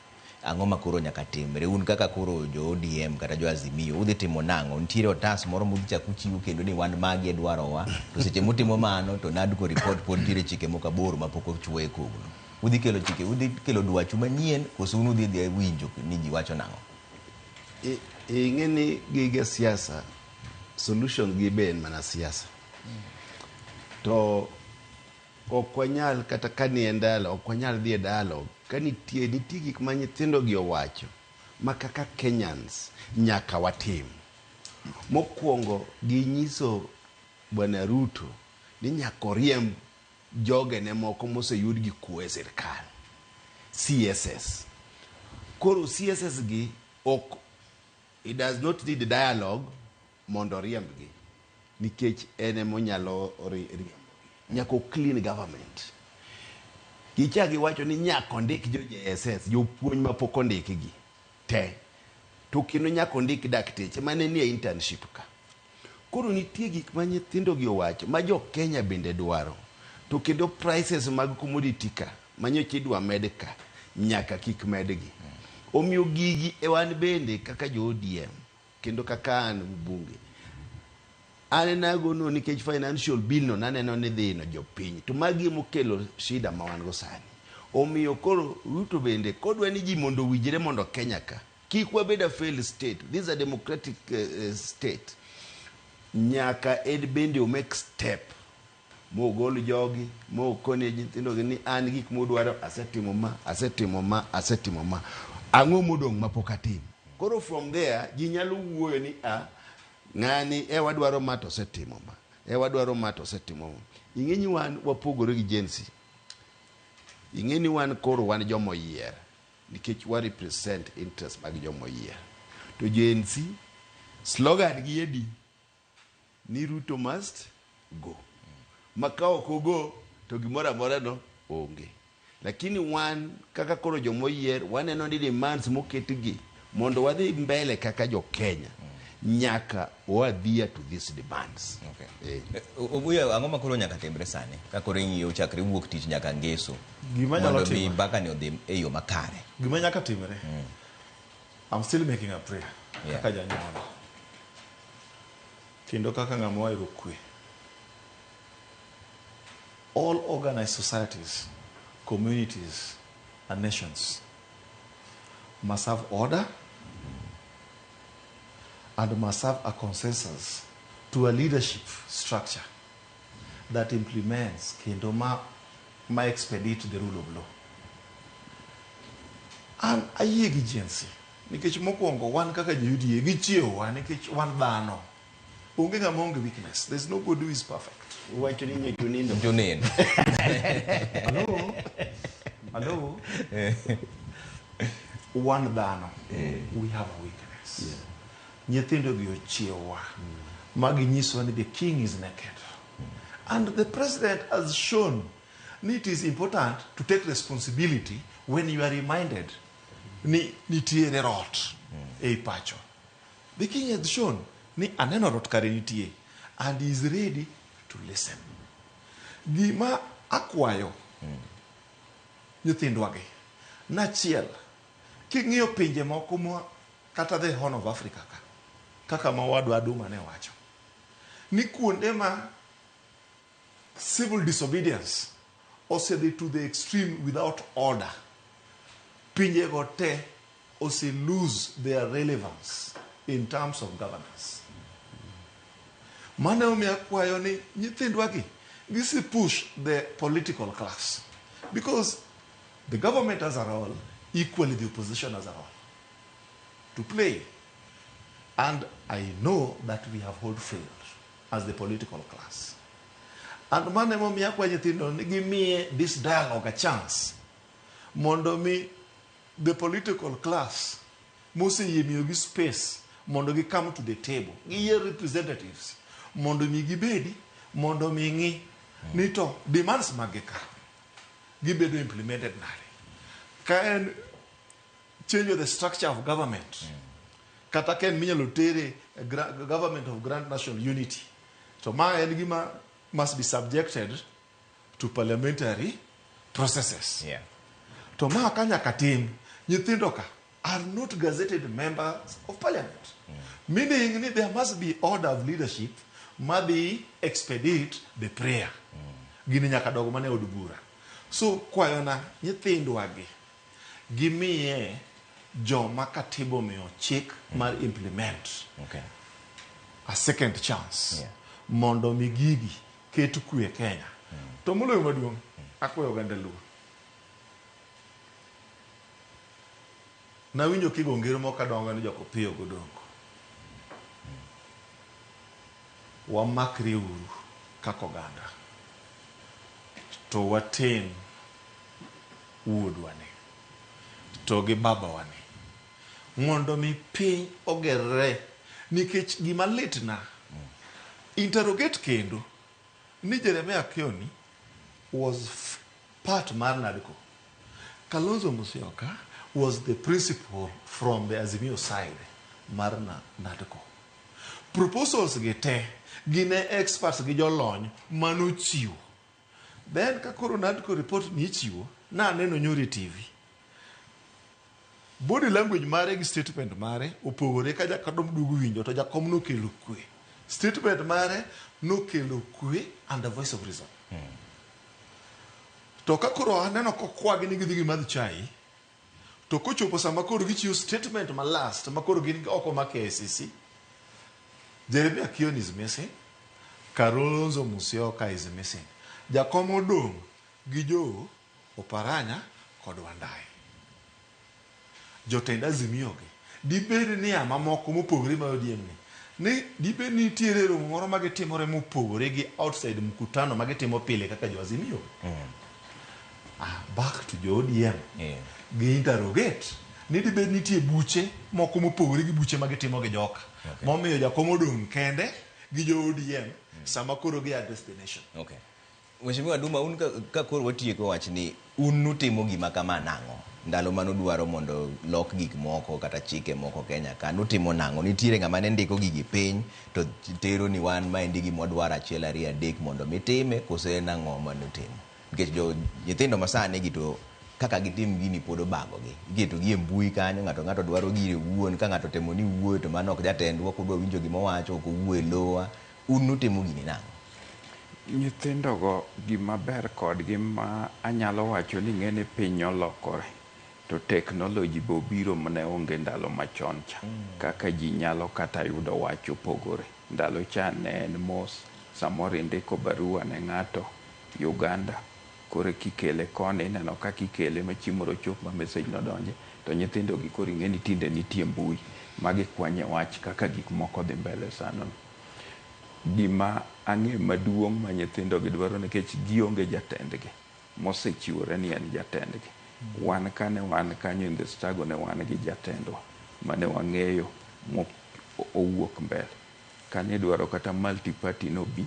Ang'o ma koro nyaka timre? Un kaka koro jo ODM kata jo Azimio udhi timo nang'o? Nitiere otas moro mugichako chiwo kendo ni wan magi e dwarowa, to seche mutimo mano to NADCO report pod nitiere chike moko aboro mapok ochwoye kogno. Udhi kelo chike, udhi kelo dwachu manyien koso un udhi dhi winjo ni ji wacho nang'o? Ing'eni gige siasa solution gi ben mana siasa. To ok wanyal kata kani e ndalo, ok wanyal dhi e dialogue ka nitie gik ma nyithindo gi owacho ma kaka Kenyans nyaka watim. Mokwongo ginyiso Bwana Ruto ni nyaka oriemb jogene moko moseyud gi kuo e sirkal, CSS. Koro CSS gi ok, it does not need dialogue mondo oriembgi, nikech ene monyalo riembo. Nyaka clean government. Gichagi wacho ni nyaka ondik jo JSS, jopuonj mapok ondiki gi te. To kendo nyaka ondik dakteche mane nie internship ka. Koro nitie gik ma nyithindo gi owacho ma jo Kenya bende dwaro. To kendo prices mag commodity ka manyocha idwa med ka nyaka kik medgi. Omiyo gigi e wan bende kaka jo ODM kendo kaka an bunge. Ane nagono nikech financial bill no naneno ni dhino jopiny. To magi mokelo shida ma wan go sani. Omiyo koro Ruto bende kodwa ni ji mondo wijre mondo Kenya ka. Kik wabeda failed state. This is a democratic state. Nyaka ed bende o make step. Mo gol jogi, mo kone nyithindo ni an gik modwaro asetimo ma, asetimo ma, asetimo ma. Ang'o modong' mapok atim. Koro from there ji nyalo wuoyo ni ng'ani wadwaro ma to setimo ma. Wadwaro ma to setimo ma. Ing'eni wan wapogore gi jensi. Ing'eni wan koro wan jomo yier. Nikech wa represent interest mag jomo yier. To jensi slogan gi edi ni Ruto must go. Makao kogo to gimora amora no onge. Lakini wan kaka koro jomo yier waneno ni demands moketgi mondo wadhi mbele kaka jo Kenya. Nyaka wadhia to these demands. Obuya ang'o ma koro nyaka timre sani? Ka koro ing'iyo chakre wuok tich nyaka ngeso. Gima nyalo timre baka ni odhi e yo makare. Gima nyaka timre. I'm still making a prayer. Kaka janyuol. Kendo kaka ng'ama wahero kwe. All organized societies, communities, and nations must have order and must have a consensus to a leadership structure that implements kendo ma expedite the rule of law. An ayie gi jensi nikech mokwongo wan kaka judie gichiewo wan nikech wan dhano. Onge ng'ama onge weakness. There's nobody who is perfect. Wacho ni nyekunindo. Junindo. Hello. One dhano. We have a weakness. Nyithindo gi ochiewa. Magi nyiso ni the king is naked. And the president has shown that it is important to take responsibility when you are reminded ni nitiere rot e pacho. The king has shown ni aneno rot kare nitie and he is ready to listen. Gima akwayo nyithindwa gi nachiel king'iyo pinje moko mo kata the Horn of Africa kaka mawadwa Aduma ne wacho ni kuonde ma civil disobedience osedhi to the extreme without order. Pinje go te ose lose their relevance in terms of governance. Mane omiyo akwayo ni nyithindwa gi gisi push the political class, because the government has a role, equally the opposition has a role to play. And I know that we have all failed as the political class. And mane momiyo akwayo nyithindo ni gimiye this dialogue a chance mondo mi the political class mose yemiyogi space mondo gi come to the table gi representatives mondo mi gibedi mondo mi ngi ni to demands magika gibedo implemented nare ka en change of the structure of government kata ken minyalo tere government of grand national unity, to ma en gima must be subjected to parliamentary processes. To ma kanya katim nyithindo ka are not gazetted members of parliament, meaning there must be order of leadership madhi expedite the prayer gini nyaka dogo mane od bura. So kwayona nyithindwa gi gimiye joma katibo miyo chik mar implement a second chance mondo mi gigi ket kwe Kenya. To moloyo maduong' akwayo oganda Luo, nawinjo kigo ngero moko adongo ni joko piyo godongo, wamakre uru kaka oganda to waten wuodwani to gi babawani mondo mi piny ogerre, nikech gima litna interrogate kendo ni Jeremiah Kioni was part mar NADCO. Kalonzo Musyoka was the principal from the Azimio side mar NADCO. Proposals gi te gine experts gi jolony manuchiwo. Then kakoro NADCO report ni ichiwo na neno nyori TV. Body language mare gi statement mare opogore ka jakom dugu winjo to jakom no kelo kwe. Statement mare no kelo kwe and the voice of reason. To kakoro aneno kokwagi ni gidhi madhi chai, to kochopo sama koro gichiwo statement ma last makoro gin oko ma KCC, Jeremiah Kioni is missing, Kalonzo Musyoka is missing, jakom odong' gi jo Oparanya kod Wandayi. Jotend Azimio gi dibed ni mamoko mopogore ma ODM ni dibed ni tiere romo moro magitimore mopogore gi outside mkutano magitimo pile kaka jo Azimio. Back to jo ODM gi interrogate ni dibed nitie buche moko mopogore gi buche magitimo gi joka momiyo jakom odong' kende gi jo ODM sama koro gi a destination. Mheshimiwa Duma, un ka koro watieko wach ni un nutimo gima kama nang'o ndalo mano dwaro mondo lok gik moko kata chike moko Kenya ka nutimo nang'o? Nitiere ng'ama ne ndiko gigi piny to tero ni wan ma endi gima dwaro 1 2 3 mondo mitime kose nang'o manutimo? Nikech jo nyithindo masani gi to kaka gitim gini pod obago gi iketo gi e mbui kanyo, ng'ato dwaro gire wuon, ka ng'ato temo ni wuoyo to mano ok jatendwa ok odwa winjo gima wacho, ok owuo lowa. Un nutimo gini nang'o? Nyithindo go gima ber kodgi ma anyalo wacho ni ng'ene piny olokore, to technology bobiro mane onge ndalo machon cha, kaka ji nyalo kata yudo wach opogore. Ndalo cha ne en mos, samoro indiko barua ne ng'ato Uganda, kore kikele koni neno ka kikele machiemoro chop ma message no donje, to nyithindo gi koro ng'eni tinde nitie mbui magikwanye wach kaka gik moko dhi mbele sana. Gima ang'e maduong' ma nyithindo gi dwaro nikech gionge jatendgi mosechiwore ni en jatendgi. Wan kane wan kanyo in the struggle ne wan gi jatendwa mane wang'eyo owuok mbele. Kane dwaro kata multi party no bi,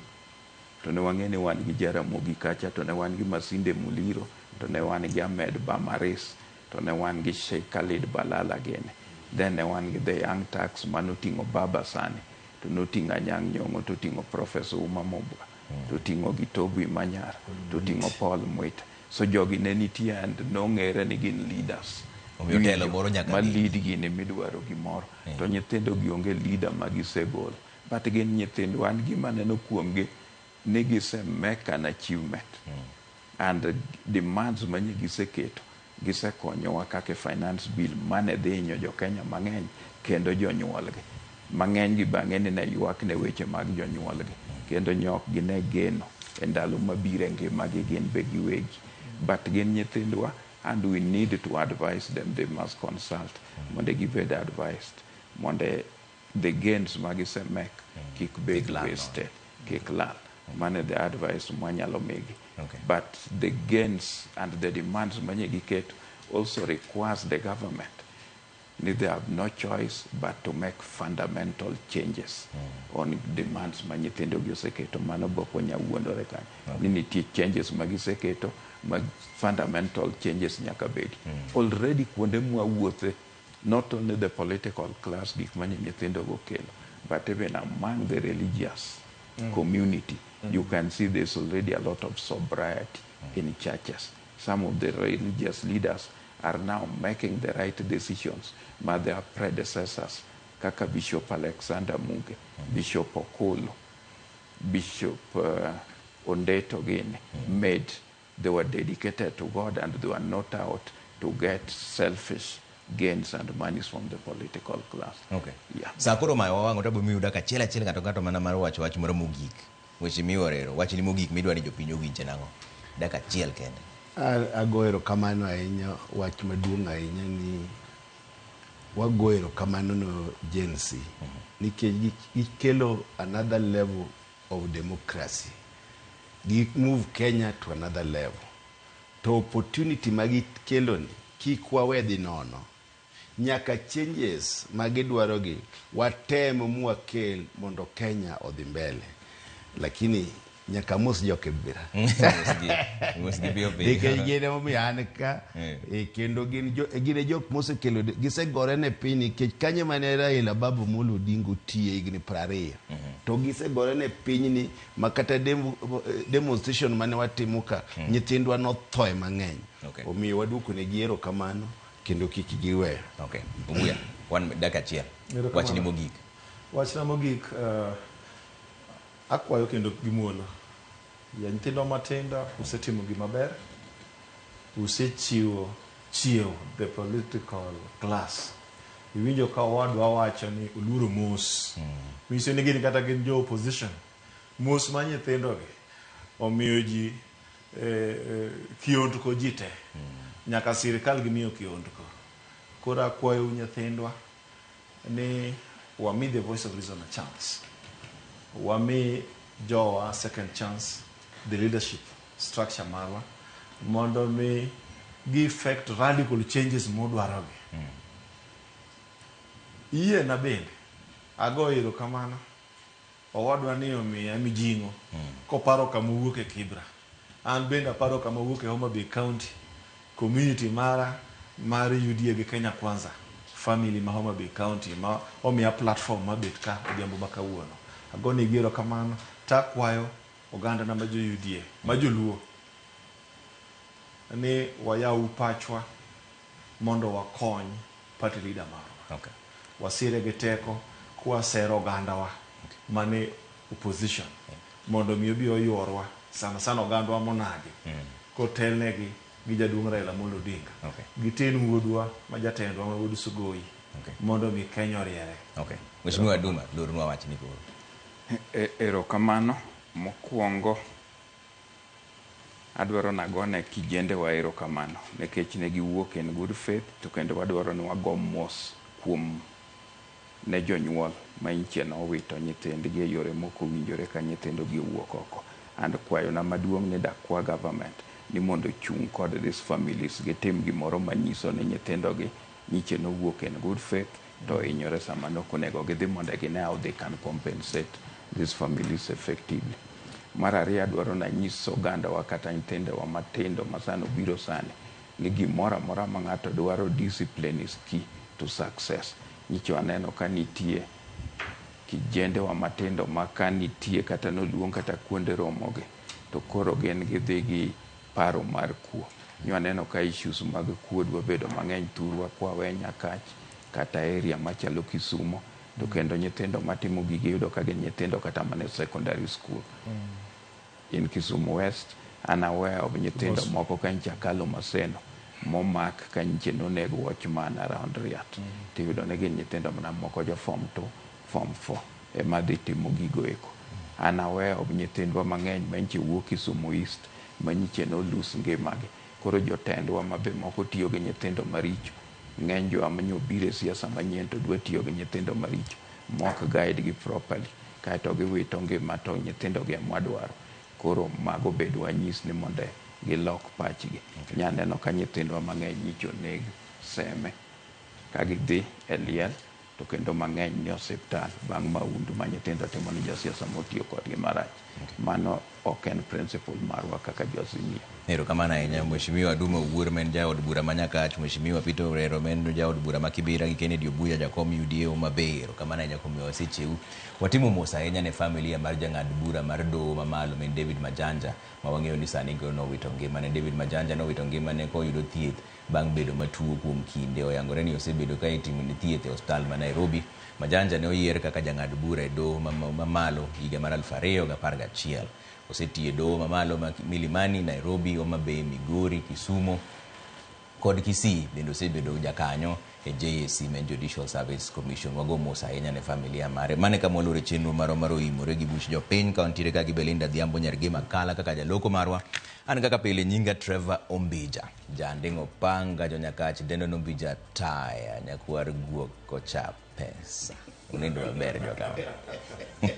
to ne wang'e ni wan gi Jaramogi kacha, to ne wan gi Masinde Muliro, to ne wan gi Ahmed Bamaris, to ne wan gi Sheikh Khalid Balala gene. Then ne wan gi the young tax manoting'o Baba Sani, to noting'o Anyang' Nyong'o, to ting'o Professor Uma Mobwa, to ting'o Gitobu Manyara, to ting'o Paul Mwita. So jogi ne nitie and nong'ere ni gin leaders. Ma lead gini midwaro gimoro. To nyithindo gi onge leader ma gisegolo. But gin nyithindo, wan gima neno kuomgi ni gise make an achievement. and demands manye giseketo gisekonyowa kaka finance bill mane dhi hinyo jo-Kenya mang'eny kendo jonyuolgi mang'eny gi bang'e ne ywak ne weche mag jonyuolgi kendo nyok gine geno e ndalo mabiro e ngimagi gin be giwegi but gin nyithindwa and we need to advise them. They must consult mondo gibed advised mondo the gains magisemek kik bed wasted kik lal mane the advice mwanyalo migi but the gains and the demands manye giketo also requires the government they have no choice but to make fundamental changes on demands ma nyithindo gi oseketo. Mano boko nyawuondore kanyo ni nitie changes magiseketo mag fundamental changes nyaka bedi already kuonde mwawuothe not only the political class gik manye nyithindo go kelo but even among the religious community you can see there's already a lot of sobriety in churches. Some of the religious leaders are now making the right decisions by their predecessors kaka Bishop Alexander Muge, Bishop Okolo, Bishop Ondeto Gene made. They were dedicated to God and they were not out to get selfish gains and monies from the political class. Okay. Yeah. Sakoro mai wawango tabo mi udaka chela ngato mana mar wach moro mogik. Weche miorero, wach ni mogik midwa ni jopinyo winje nango. Daka chiel kende. Agoero kamano ahinya wach maduong' ahinya ni wagoero kamano no Gen Z nikech gikelo another level of democracy. Gik move Kenya to another level. To opportunity magikelo ni kik wawedhi nono. Nyaka changes magidwarogi watem mwakel mondo Kenya odhi mbele. Lakini nyaka mos jokebira mos gibio be gine momianka kendo gine jok mosekelo gisegore ne piny nikech kanye mane Raila Babu Amolo Odinga tie higni 20 to gisegore ne piny ni makata demonstration mane watimo ka nyithindwa nothoe mang'eny omiyo waduoko ne giero kamano kendo kik giwe. Okay, Umuya wan daka chiel wach ni mogik. Wach na mogik akwayo kendo gimuolo ya nyithindo matindo usetimo gima ber, usechiwo the political class. Iwinjo ka wadwa wacho ni uluro mos miso ni gin kata gin jo opposition mos ma nyithindo gi omiyo ji kiondko jite nyaka sirikal gimiyo kiondko. Kora akwayo nyithindwa ni wami the voice of reason a chance. Wami jowa second chance the leadership structure marwa mondo mi gi effect radical changes modwarogi. Iye na bende agoiro kamano owadwa ni omiya mijing'o koparo kama owuok e Kibra. An bende aparo kama owuok e Homa Bay County community mar UDA gi Kenya Kwanza family ma Homa Bay County ma omiya platform mabet ka odhiambo ma kawuono. Agoni giro kamano takwayo oganda na majo UDA majo luo ni wayaw pachwa mondo wakony party leader marwa. Okay. Wasire gi teko kwasero oganda wa mane opposition mondo mi obi oyorwa sana ogandwa monagi kotelnegi gi jaduong' Raila Amolo Odinga. Giten wuodwa ma jatendwa ma wuod Sugoi mondo mi Kenya oriere. Okay. Mheshimiwa Duma lornwa wach ni koro. Erokamano mokwongo adwaro nagone kijende wa erokamano nikech ne giwuok in good faith to kendo wadwaro ni wago mos kuom ne jonyuol ma inche nowito nyithindgi e yore moko winjore ka nyithindo gi wuok oko. And kwayo na maduong' ni dakwa government ni mondo chung kod these families gitim gimoro manyiso ni nyithindo gi nyiche nowuok in good faith to inyore sama nokonego gidhi mondo gine how they can compensate these families effectively. Mar ariyo adwaro na nyiso oganda wa kata nyithindo wa matindo masano biro sani ni gimoro amora ma ng'ato dwaro discipline is key to success. Nyicho aneno ka nitie kijende wa matindo ma ka nitie kata noluong kata kuonde romogi to koro gin gidhi gi paro mar kuo. Nyo aneno ka issues mag kuo dwa bedo mang'eny thurwa kwawe Nyakach kata area machalo Kisumo to kendo nyithindo matimo gigi yudo ka gin nyithindo kata mane secondary school in Kisumu West An aware of nyithindo moko ka nchakalo Maseno momak ka nche nonego watchman around Riat. Tiyudo ne gin nyithindo mana moko jo form 2, form 4 ema dhi timo gigo eko. An aware of nyithindwa mang'eny ma nche wuok Kisumu East ma nyiche nolus ngimagi. Koro jotendwa mabe moko tiyo gi nyithindo maricho. Ng'eny jo amanyo bire siasa manyien to dwa tiyo gi nyithindo maricho. Mok guide gi properly. Kaeto giwito ngima to nyithindo gi mwadwaro. Koro mago bedo anyis ni monde gilok pachgi. Nyaneno ka nyithindwa mang'eny nyicho neg seme ka gidhi e liel to kendo mang'eny ni osiptal bang' maundu ma nyithindo timo ni josiasa motiyo kodgi marach. Mano ok en principle marwa kaka jo-Azimio. Erokamano ahinya Mheshimiwa Adumo Owuor ma en jaod bura ma Nyakach, Mheshimiwa Peter Orero ma en jaod bura ma Kibera gi Kennedy Obuya jakom UDA Homa Bay. Erokamano ahinya kuom miyowa secheu. Watimo mos ahinya ne familia mar jang'ad bura mar doho mamalo ma en David Majanja ma wang'eyo ni sani nowito ngimane. David Majanja nowito ngimane koyudo thieth bang' bedo matuo kuom kinde. Oyangore ni osebedo ka itimo ne thieth e osiptal ma Nairobi. Majanja ne oyier kaka jang'ad bura e doho mamalo higa mar 2011. Osetiyo doho mamalo ma Milimani, Nairobi, Homa Bay, Migori, Kisumu kod Kisii. Bende osebedo jakanyo e JSC men Judicial Service Commission. Wago mos ahinya ne familia mare. Mane kama olore chenro maro imore gi buch jopiny kaontiere ka gi Belinda Adhiambo Nyargima Kala kaka jaloko marwa. An kaka pile nyinga Trevor Ombija. Jandingo panga jo Nyakach dendo Ombija taya nyakwar guok kocha pesa. Unindo maber jo kama.